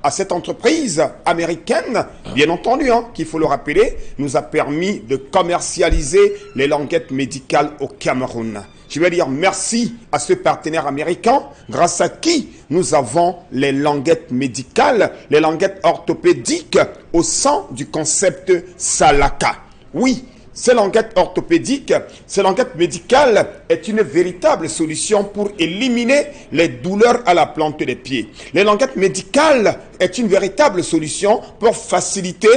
à cette entreprise américaine, bien entendu, qu'il faut le rappeler, nous a permis de commercialiser les languettes médicales au Cameroun. Je veux dire merci à ce partenaire américain, grâce à qui nous avons les languettes médicales, les languettes orthopédiques au sein du concept Salaka. Oui, ces languettes orthopédiques, ces languettes médicales est une véritable solution pour éliminer les douleurs à la plante des pieds. Les languettes médicales est une véritable solution pour faciliter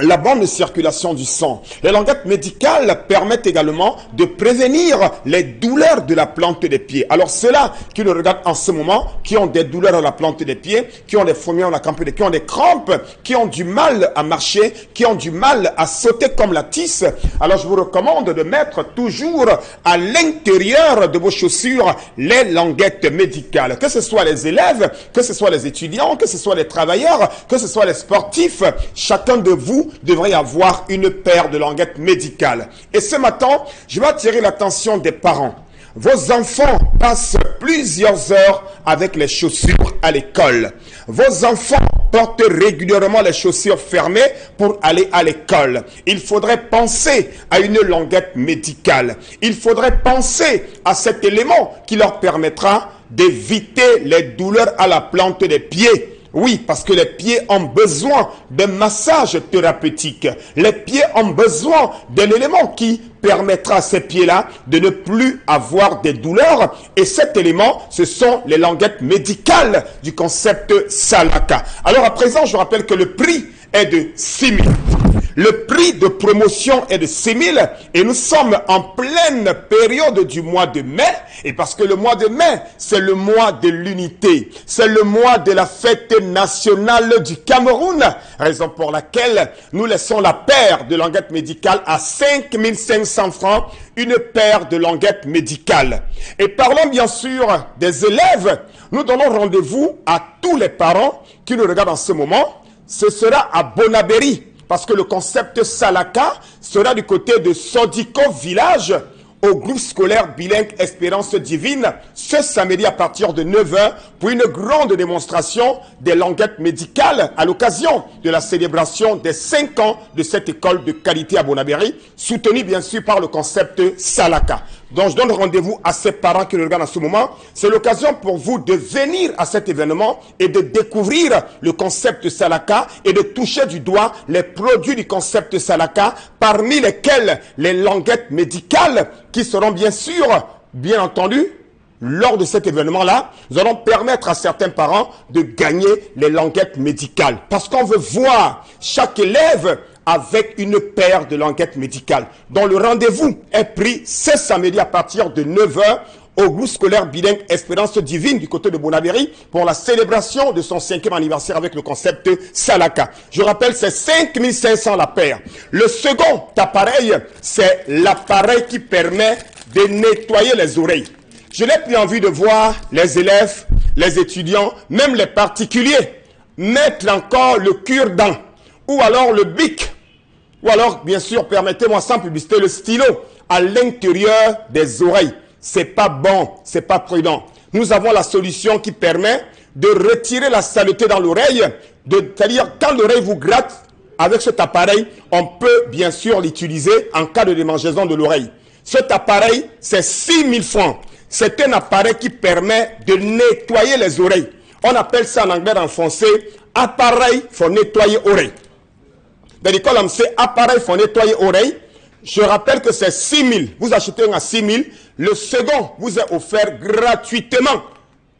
la bonne circulation du sang. Les languettes médicales permettent également de prévenir les douleurs de la plante des pieds. Alors ceux-là qui nous regardent en ce moment, qui ont des douleurs à la plante des pieds, qui ont des fourmis à la campe, qui ont des crampes, qui ont du mal à marcher, qui ont du mal à sauter comme la tisse, alors je vous recommande de mettre toujours à l'intérieur de vos chaussures les languettes médicales. Que ce soit les élèves, que ce soit les étudiants, que ce soit les travailleurs, que ce soit les sportifs, chacun de vous devrait avoir une paire de languettes médicales. Et ce matin, je vais attirer l'attention des parents. Vos enfants passent plusieurs heures avec les chaussures à l'école. Vos enfants portent régulièrement les chaussures fermées pour aller à l'école. Il faudrait penser à une languette médicale. Il faudrait penser à cet élément qui leur permettra d'éviter les douleurs à la plante des pieds. Oui, parce que les pieds ont besoin d'un massage thérapeutique. Les pieds ont besoin d'un élément qui permettra à ces pieds-là de ne plus avoir des douleurs. Et cet élément, ce sont les languettes médicales du concept Salaka. Alors à présent, je rappelle que le prix est de 6 000. Le prix de promotion est de 6 000 et nous sommes en pleine période du mois de mai. Et parce que le mois de mai, c'est le mois de l'unité. C'est le mois de la fête nationale du Cameroun. Raison pour laquelle nous laissons la paire de languettes médicales à 5 500 francs. Une paire de languettes médicales. Et parlons bien sûr des élèves. Nous donnons rendez-vous à tous les parents qui nous regardent en ce moment. Ce sera à Bonabéry. Parce que le concept Salaka sera du côté de Sodiko Village au groupe scolaire bilingue Espérance Divine ce samedi à partir de 9 h pour une grande démonstration des languettes médicales à l'occasion de la célébration des 5 ans de cette école de qualité à Bonabéry, soutenue bien sûr par le concept Salaka. Donc je donne rendez-vous à ces parents qui le regardent en ce moment. C'est l'occasion pour vous de venir à cet événement et de découvrir le concept Salaka et de toucher du doigt les produits du concept Salaka, parmi lesquels les languettes médicales qui seront bien sûr, bien entendu, lors de cet événement-là, nous allons permettre à certains parents de gagner les languettes médicales. Parce qu'on veut voir chaque élève avec une paire de languettes médicales, dont le rendez-vous est pris ce samedi à partir de 9 h au groupe scolaire bilingue Espérance Divine du côté de Bonabéry pour la célébration de son 5e anniversaire avec le concept Salaka. Je rappelle, c'est 5 500 la paire. Le second appareil, c'est l'appareil qui permet de nettoyer les oreilles. Je n'ai plus envie de voir les élèves, les étudiants, même les particuliers, mettre encore le cure-dent, ou alors le bic, ou alors, bien sûr, permettez-moi sans publicité, le stylo à l'intérieur des oreilles. C'est pas bon, c'est pas prudent. Nous avons la solution qui permet de retirer la saleté dans l'oreille, c'est-à-dire quand l'oreille vous gratte, avec cet appareil, on peut bien sûr l'utiliser en cas de démangeaison de l'oreille. Cet appareil, c'est 6 000 francs. C'est un appareil qui permet de nettoyer les oreilles. On appelle ça en anglais, en français, appareil pour nettoyer oreilles. Dans l'école, on sait appareil pour nettoyer oreilles. Je rappelle que c'est 6 000. Vous achetez un à 6 000. Le second vous est offert gratuitement.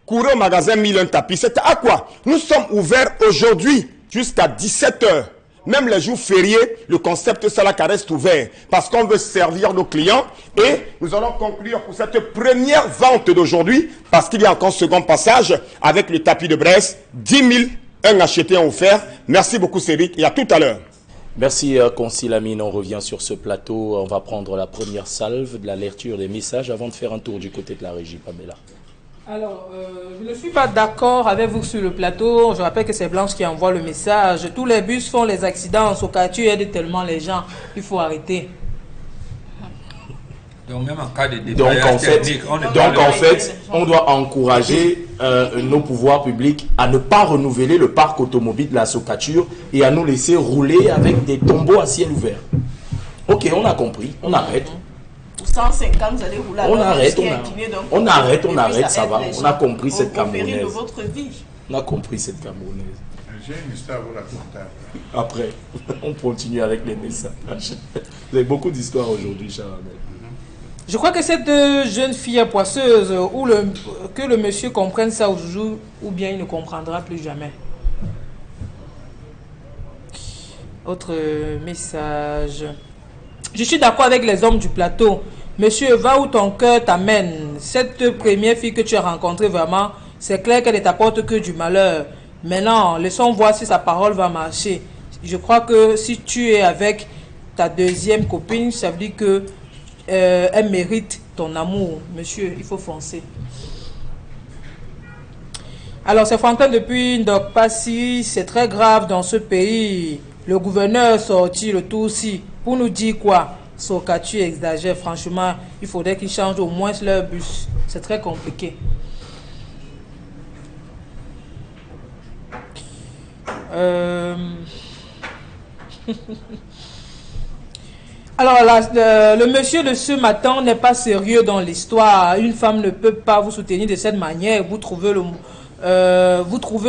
Courez au magasin 1001 tapis. C'est à quoi? Nous sommes ouverts aujourd'hui jusqu'à 17 h. Même les jours fériés, le concept Salaka reste ouvert parce qu'on veut servir nos clients. Et nous allons conclure pour cette première vente d'aujourd'hui parce qu'il y a encore un second passage avec le tapis de Brest. 10 000, un acheté, un offert. Merci beaucoup Cédric et à tout à l'heure. Merci Consil Amine, on revient sur ce plateau. On va prendre la première salve de la lecture des messages avant de faire un tour du côté de la régie, Pamela. Alors, je ne suis pas d'accord avec vous sur le plateau. Je rappelle que c'est Blanche qui envoie le message. Tous les bus font les accidents. Sokatu aide tellement les gens. Il faut arrêter. Donc même en cas de défaillance technique, on doit encourager nos pouvoirs publics à ne pas renouveler le parc automobile de la Socature et à nous laisser rouler avec des tombeaux à ciel ouvert. Ok, on a compris, on arrête. Pour 150, vous allez rouler. On arrête, ça va. On a compris cette Camerounaise. De votre vie. On a compris cette Camerounaise. J'ai une histoire à vous raconter. Après, on continue avec les messages. Vous avez beaucoup d'histoires aujourd'hui, Charles. Je crois que cette jeune fille poisseuse, que le monsieur comprenne ça aujourd'hui, ou bien il ne comprendra plus jamais. Autre message. Je suis d'accord avec les hommes du plateau. Monsieur, va où ton cœur t'amène. Cette première fille que tu as rencontrée, vraiment, c'est clair qu'elle ne t'apporte que du malheur. Maintenant, laissons voir si sa parole va marcher. Je crois que si tu es avec ta deuxième copine, ça veut dire que elle mérite ton amour. Monsieur, il faut foncer. Alors, c'est Franklin depuis Ndokpassi. C'est très grave dans ce pays. Le gouverneur sorti le tout aussi. Pour nous dire quoi? Sokatu exagère. Franchement, il faudrait qu'ils changent au moins leur bus. C'est très compliqué. Alors, le monsieur de ce matin n'est pas sérieux dans l'histoire. Une femme ne peut pas vous soutenir de cette manière. Vous trouvez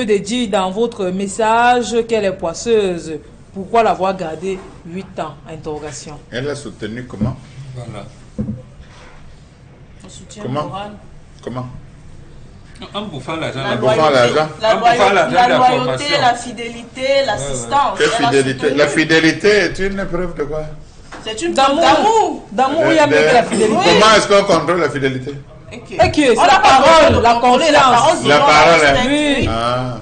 de dire dans votre message qu'elle est poisseuse. Pourquoi l'avoir gardée 8 ans? Interrogation. Elle a soutenu comment? Voilà. On soutient Comment? moral. Comment? En bouffant l'argent, La bouffant l'argent. la loyauté, la fidélité, l'assistance. Quelle Elle a fidélité? soutenu. La fidélité est une preuve de quoi? C'est une preuve D'amour. d'amour. D'amour, il y a mieux que la fidélité. Comment est-ce qu'on contrôle la fidélité? Et que c'est On la n'a pas besoin parole, de la contrôler confiance. La parole, hein. Oui. Ah.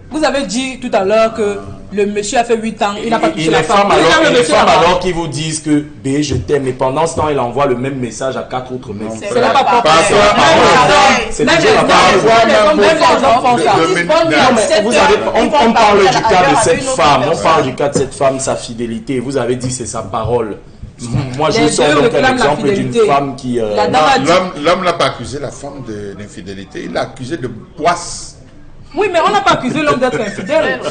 Vous avez dit tout à l'heure que le monsieur a fait 8 ans, il n'a pas touché Et la les femme. femmes, Oui, alors, quand le et les monsieur femmes là-bas. alors qui vous disent que B, je t'aime, et pendant ce temps, il envoie le même message à 4 autres mecs. C'est C'est pas pas pareil. Parfois, Même parfois, les hommes, c'est même toujours les la hommes, parole. même les hommes font ça. de- Vous savez, on parle du cas de cette femme, on parle du cas de cette femme, sa fidélité. Vous avez dit c'est sa parole. Moi, je Les sors deux donc un réclament la exemple d'une fidélité. femme qui... La dame a dit. L'homme n'a pas accusé la femme d'infidélité, il l'a accusé de poisse. Oui, mais on n'a pas accusé l'homme d'être infidèle. On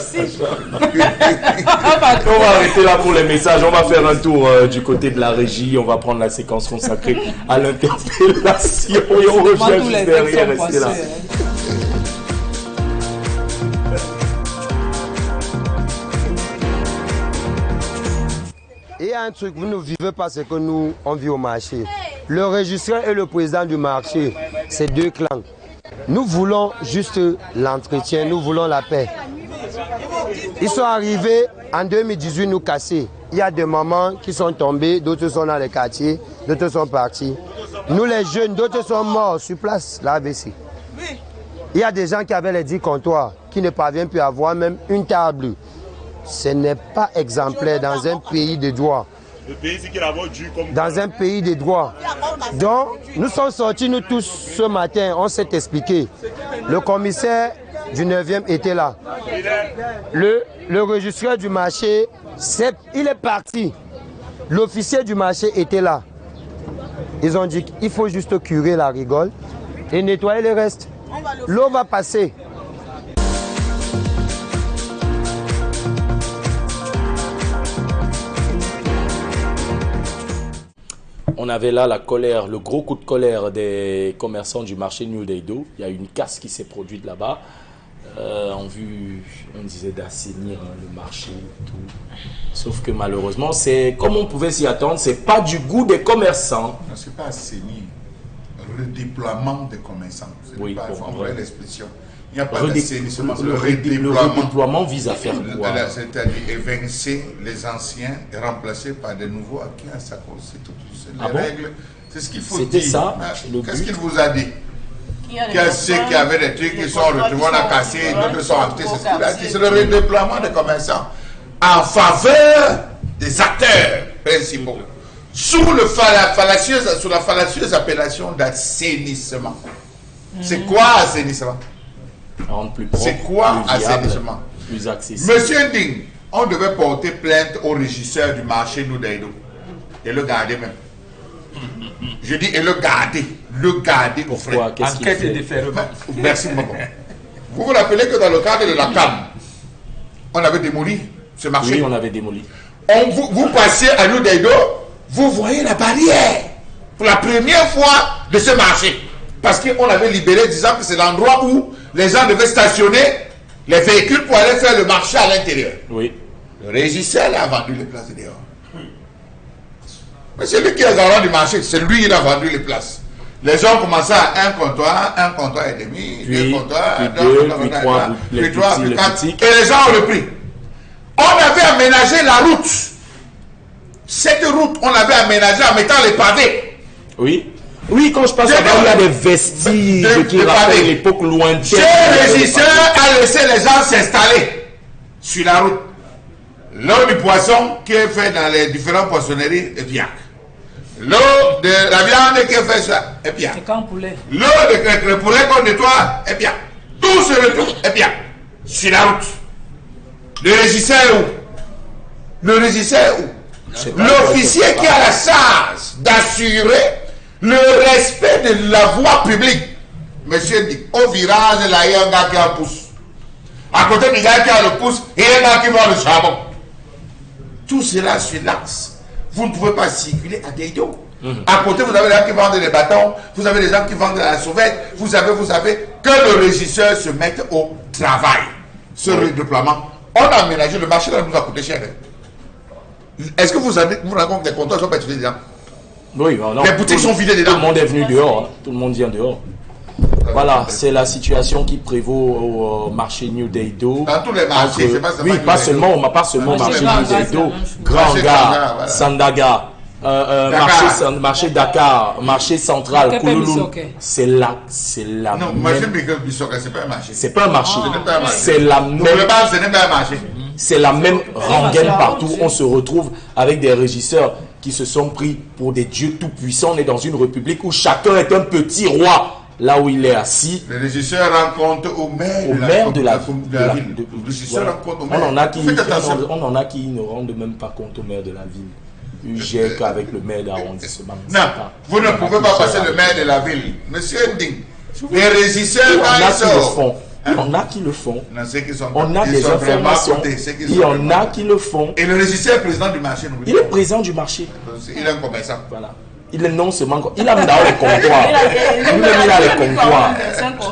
va arrêter là pour les messages. On va faire un tour du côté de la régie. On va prendre la séquence consacrée à l'interpellation. Et on Moi, revient tous les juste derrière. ex sont Restez là. poisseux, hein. Il y a un truc, vous ne vivez pas ce que nous, on vit au marché. Le régisseur et le président du marché, c'est deux clans. Nous voulons juste l'entretien, nous voulons la paix. Ils sont arrivés en 2018 nous casser. Il y a des mamans qui sont tombées, d'autres sont dans les quartiers, d'autres sont partis. Nous les jeunes, d'autres sont morts sur place, la AVC. Il y a des gens qui avaient les 10 comptoirs, qui ne parviennent plus à avoir même une table. Ce n'est pas exemplaire dans un pays de droit. Dans un pays de droit. Donc, nous sommes sortis, nous tous, ce matin, on s'est expliqué. Le commissaire du 9e était là. Le registraire du marché, il est parti. L'officier du marché était là. Ils ont dit qu'il faut juste curer la rigole et nettoyer le reste. L'eau va passer. On avait là la colère, le gros coup de colère des commerçants du marché New Daido. Il y a une casse qui s'est produite là-bas. En vue, on disait d'assainir le marché et tout. Sauf que malheureusement, c'est comme on pouvait s'y attendre, c'est pas du goût des commerçants. Non, c'est pas assainir. Le déploiement des commerçants. C'est Oui, pas bon, vraie ouais. l'expression. Il n'y a pas Le d'assainissement, c'est le redéploiement redéploiement. vise à faire quoi? C'est-à-dire évincer les anciens et remplacer par des nouveaux acquis à sa cause. C'est tout. C'est les Ah bon? règles. C'est ce qu'il faut C'était dire. ça, Ah, le qu'est-ce but? qu'il vous a dit? Qu'il y a ceux qui avaient des trucs qui sont retrouvés, on a cassé, d'autres sont achetés. C'est ce qu'il a dit. C'est le redéploiement des commerçants en faveur des acteurs principaux. Sous la fallacieuse appellation d'assainissement. C'est quoi assainissement? Rendre plus propre, C'est quoi plus viable, assainissement? plus accessible. Monsieur Nding, on devait porter plainte au régisseur du marché Noudaido et le garder même. Je dis et le garder au frais. Pourquoi? Qu'est-ce qu'il Enquête et fait? déferlement. Merci beaucoup. Vous vous rappelez que dans le cadre de la CAM, on avait démoli ce marché. Oui, on avait démoli. Vous passez à Noudaido, vous voyez la barrière pour la première fois de ce marché. Parce qu'on avait libéré disant que c'est l'endroit où les gens devaient stationner les véhicules pour aller faire le marché à l'intérieur. Oui. Le régisseur a vendu les places dehors. Mais c'est lui qui est garant du marché, c'est lui qui a vendu les places. Les gens ont commencé à un comptoir et demi, Puis, deux comptoirs, puis deux deux, comptoirs, puis trois, les puis trois, petits, puis les quatre. petits. Et les gens ont repris. On avait aménagé la route. Cette route, on l'avait aménagée en mettant les pavés. Oui. Oui, quand je passe J'ai là-bas, il y a dit- des vestiges de qui pavés. rappellent l'époque lointaine. Ce régisseur a laissé les gens s'installer sur la route. L'eau du poisson qui est fait dans les différentes poissonneries est bien. L'eau de la viande qui est fait ça est bien. C'est quand poulet. L'eau de le poulet qu'on nettoie est bien. Tout se retrouve est bien. Sur la route. Le régisseur est où? Le régisseur est où? sais pas, L'officier qui a la charge d'assurer le respect de la voie publique. Monsieur dit, au virage, là, il y a un gars qui en pousse. À côté du gars qui a le pouce et un gars qui vend le charbon. Tout cela sur l'axe. Vous ne pouvez pas circuler à Deido. À côté, vous avez les gens qui vendent des bâtons, vous avez les gens qui vendent de la sauvette, vous avez que le régisseur se mette au travail. Ce redéploiement. On a aménagé le marché, là, nous a coûté cher. Est-ce que vous vous rendez compte que les comptoirs sont pas utilisés dedans? Oui, non, les boutiques sont vidées dedans. Tout le monde est venu dehors, hein. Tout le monde vient dehors. Voilà, c'est la situation qui prévaut au marché New Deido. Dans tous les marchés, c'est pas seulement. Oui, pas seulement marché New Deido, Grand Gare, voilà. Sandaga, marché Dakar, marché central, Kouloulou. C'est la non, marché Bissoka, c'est pas un marché. C'est pas un marché. C'est la même. Ce n'est pas un marché. C'est la même rengaine partout. On se retrouve avec des régisseurs qui se sont pris pour des dieux tout-puissants. On est dans une république où chacun est un petit roi. Là où il est assis, le régisseur rend compte au maire de la ville. Le régisseur rend compte au maire. On en a qui ne rendent même pas compte au maire de la ville. Il gère qu'avec le maire d'arrondissement. Non, vous ne pouvez pas passer le maire de la ville. Monsieur Nding, les régisseurs, il y en a qui le font. On a des informations. Il y en a qui le font. Et le régisseur est président du marché. Il est président du marché. Il est un commerçant. Voilà. Il est non seulement. Il a dans les comptoirs. Il a les comptoirs.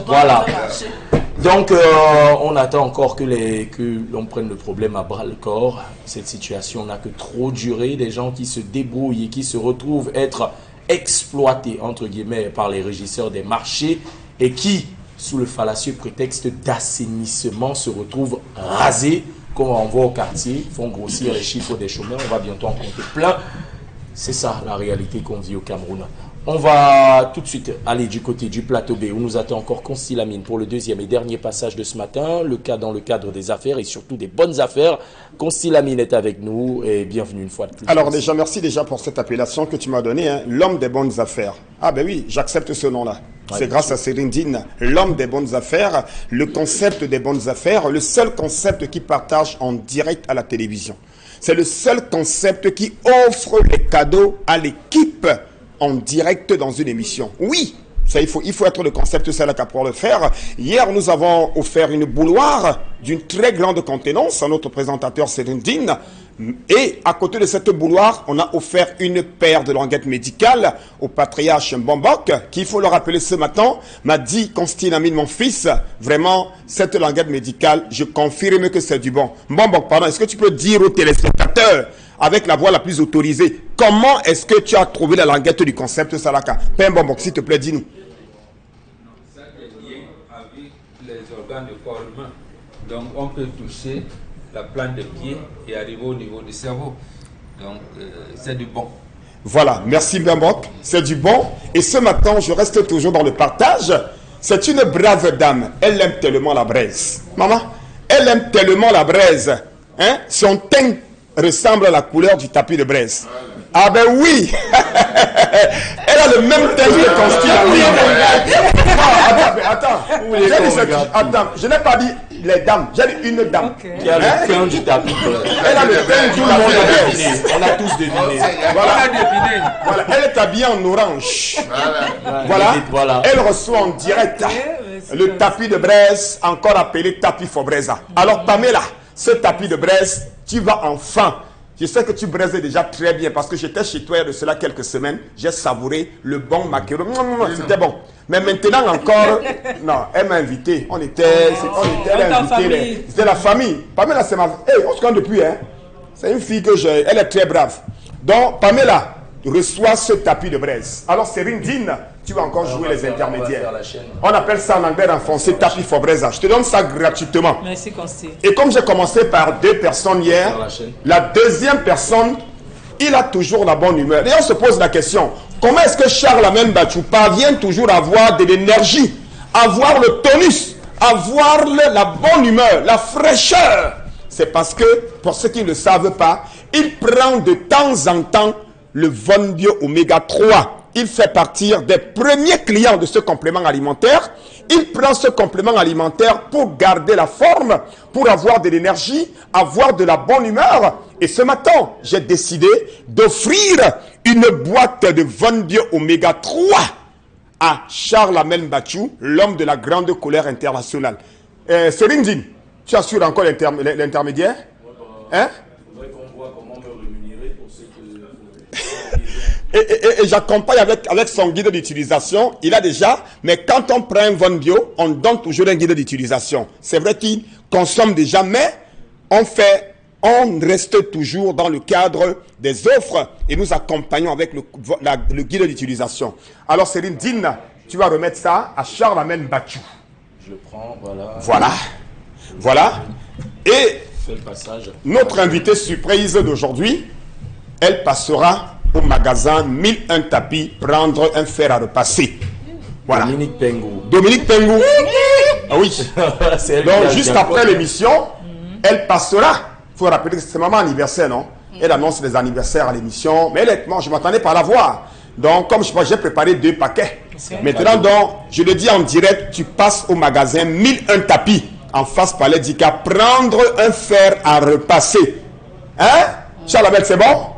Voilà. Donc, on attend encore que l'on prenne le problème à bras le corps. Cette situation n'a que trop duré. Des gens qui se débrouillent et qui se retrouvent être exploités, entre guillemets, par les régisseurs des marchés et qui, sous le fallacieux prétexte d'assainissement, se retrouvent rasés, comme on voit au quartier, font grossir les chiffres des chômeurs. On va bientôt en compter plein. C'est ça la réalité qu'on vit au Cameroun. On va tout de suite aller du côté du plateau B où nous attend encore Consti Lamine pour le deuxième et dernier passage de ce matin, dans le cadre des affaires et surtout des bonnes affaires. Consti Lamine est avec nous et bienvenue une fois de plus. Alors déjà, merci déjà pour cette appellation que tu m'as donnée, hein, l'homme des bonnes affaires. Ah ben oui, j'accepte ce nom-là. Ouais, c'est grâce à Serindine, l'homme des bonnes affaires, le concept des bonnes affaires, le seul concept qui partage en direct à la télévision. C'est le seul concept qui offre les cadeaux à l'équipe en direct dans une émission. Oui, ça, il faut être le concept Salaka pour le faire. Hier, nous avons offert une bouilloire d'une très grande contenance à notre présentateur Serindine. Et à côté de cette bouilloire, on a offert une paire de languettes médicales au patriarche Mbambok, qui, il faut le rappeler ce matin, m'a dit, Constantine Amine, mon fils, vraiment, cette languette médicale, je confirme que c'est du bon. Mbambok, pardon, est-ce que tu peux dire aux téléspectateurs, avec la voix la plus autorisée, comment est-ce que tu as trouvé la languette du concept Salaka? Père Mbambok, s'il te plaît, dis-nous. Ça est lié avec les organes du corps humain. Donc, on peut toucher la plante des pieds et arriver au niveau du cerveau. Donc, c'est du bon. Voilà, merci Mbambok, c'est du bon. Et ce matin, je reste toujours dans le partage. C'est une brave dame. Elle aime tellement la braise. Maman, elle aime tellement la braise. Hein? Son teint ressemble à la couleur du tapis de braise. Ah ben oui. Elle a le même teint que Constantine. Attends, je n'ai pas dit les dames, j'ai dit une dame. Qui a le teint du tapis. Elle a le teint du tapis. On a tous deviné. Voilà, elle est habillée en orange. Voilà. Elle reçoit en direct le tapis de braise, encore appelé tapis Fobreza. Alors Pamela, ce tapis de braise, tu vas enfin. Je sais que tu braisais déjà très bien parce que j'étais chez toi il y a de cela quelques semaines. J'ai savouré le bon maquereau. C'était bon. Mais maintenant encore, non, elle m'a invité. On était invité. C'était la famille. Pamela, c'est ma. Hey, on se connaît depuis, hein. C'est une fille que j'ai. Elle est très brave. Donc, Pamela reçoit ce tapis de braise. Alors, Serindine, tu vas encore jouer les intermédiaires. On appelle ça en anglais renfoncé tapis Fobreza. Je te donne ça gratuitement. Merci, Consti. Et comme j'ai commencé par 2 personnes hier, la deuxième personne, il a toujours la bonne humeur. Et on se pose la question, comment est-ce que Charles Amen Bachou parvient toujours à avoir de l'énergie, à avoir le tonus, à avoir la bonne humeur, la fraîcheur? C'est parce que, pour ceux qui ne le savent pas, il prend de temps en temps le Von Bio Oméga 3. Il fait partie des premiers clients de ce complément alimentaire. Il prend ce complément alimentaire pour garder la forme, pour avoir de l'énergie, avoir de la bonne humeur. Et ce matin, j'ai décidé d'offrir une boîte de Von Bio Oméga 3 à Charles Amel Bachou, l'homme de la grande colère internationale. Serindine, Tu assures encore l'intermédiaire? Hein? Et j'accompagne avec son guide d'utilisation. Il a déjà, mais quand on prend un Von Bio, on donne toujours un guide d'utilisation. C'est vrai qu'il consomme déjà, mais on reste toujours dans le cadre des offres et nous accompagnons avec le guide d'utilisation. Alors Céline, Dine, tu vas remettre ça à Charles-Amène Bachou. Je prends, voilà. Voilà. Et fais le passage. Notre invitée surprise d'aujourd'hui, elle passera au magasin 1001 tapis prendre un fer à repasser. Voilà. Dominique Pengou. Ah oui. Donc juste après l'émission, elle passera. Il faut rappeler que c'est maman anniversaire, non? Elle annonce les anniversaires à l'émission. Mais honnêtement, je ne m'attendais pas à la voir. Donc comme j'ai préparé 2 paquets. Maintenant, donc, je le dis en direct, tu passes au magasin 1001 tapis en face Palais d'Ika prendre un fer à repasser. Hein? Charles-Abel, c'est bon?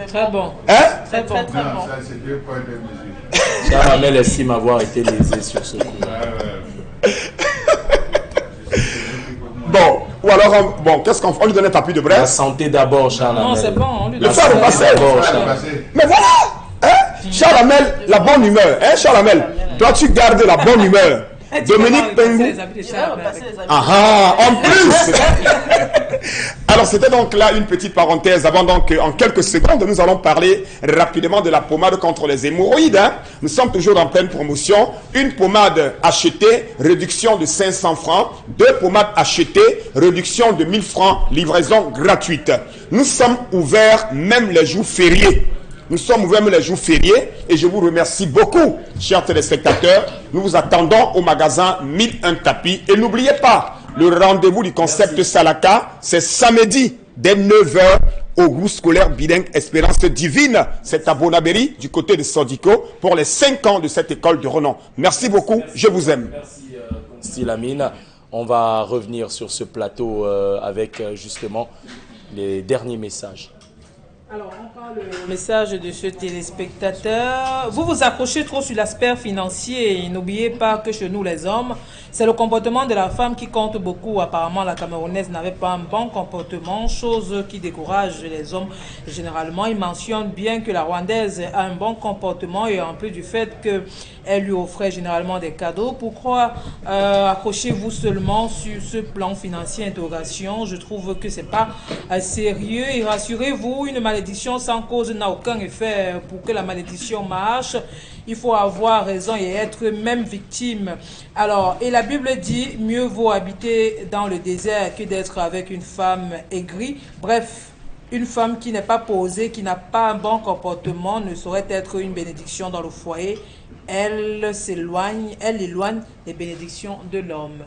Très bon. Hein? C'est très très bon. Ça, c'est 2 points de mesure. Charles-Amel estime avoir été lésé sur ce coup. Bon, ou alors, bon, qu'est-ce qu'on fait? On lui donne un tapis de La braise. santé d'abord, Charles-Amel. Non, c'est bon. On lui Le donne fer à ça. repasser. D'abord, Ça va Charles. passer. Mais voilà! Hein? Charles-Amel, la bonne humeur. Hein, Charles-Amel? Toi, tu gardes la bonne humeur. Dominique Pengou. Je vais repasser les amis. Ah, en plus. Alors c'était donc là une petite parenthèse avant donc en quelques secondes nous allons parler rapidement de la pommade contre les hémorroïdes. Hein. Nous sommes toujours en pleine promotion. Une pommade achetée, réduction de 500 francs. 2 pommades achetées, réduction de 1000 francs, livraison gratuite. Nous sommes ouverts même les jours fériés. Nous sommes ouverts les jours fériés et je vous remercie beaucoup, chers téléspectateurs. Nous vous attendons au magasin 1001 tapis. Et n'oubliez pas, le rendez-vous du concept Salaka, c'est samedi dès 9h au groupe scolaire bilingue Espérance Divine. C'est à Bonabéry, du côté de Sodico, pour les 5 ans de cette école de renom. Merci beaucoup, je vous aime. Merci Lamine. On va revenir sur ce plateau avec justement les derniers messages. Alors, on parle le message de ce téléspectateur. Vous vous accrochez trop sur l'aspect financier et n'oubliez pas que chez nous, les hommes, c'est le comportement de la femme qui compte beaucoup. Apparemment, la Camerounaise n'avait pas un bon comportement, chose qui décourage les hommes. Généralement, il mentionne bien que la Rwandaise a un bon comportement et en plus du fait qu'elle lui offrait généralement des cadeaux. Pourquoi accrochez-vous seulement sur ce plan financier? Interrogation. Je trouve que c'est pas sérieux et rassurez-vous, une malédiction sans cause n'a aucun effet. Pour que la malédiction marche, il faut avoir raison et être même victime. Alors, et la Bible dit, mieux vaut habiter dans le désert que d'être avec une femme aigrie. Bref, une femme qui n'est pas posée, qui n'a pas un bon comportement, ne saurait être une bénédiction dans le foyer. Elle éloigne les bénédictions de l'homme.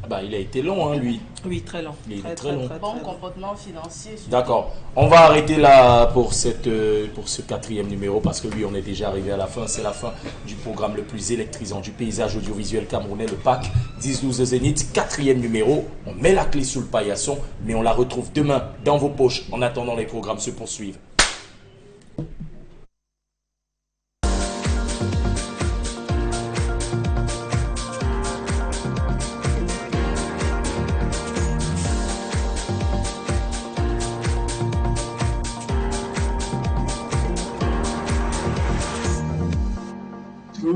Bah, il a été long, hein, lui. Oui, très long. Il est très long. Bon comportement financier. surtout. D'accord. On va arrêter là pour ce 4e numéro parce que oui, on est déjà arrivé à la fin. C'est la fin du programme le plus électrisant du paysage audiovisuel camerounais, le PAC 10-12 Zénith. 4e numéro. On met la clé sous le paillasson, mais on la retrouve demain dans vos poches. En attendant, les programmes se poursuivent.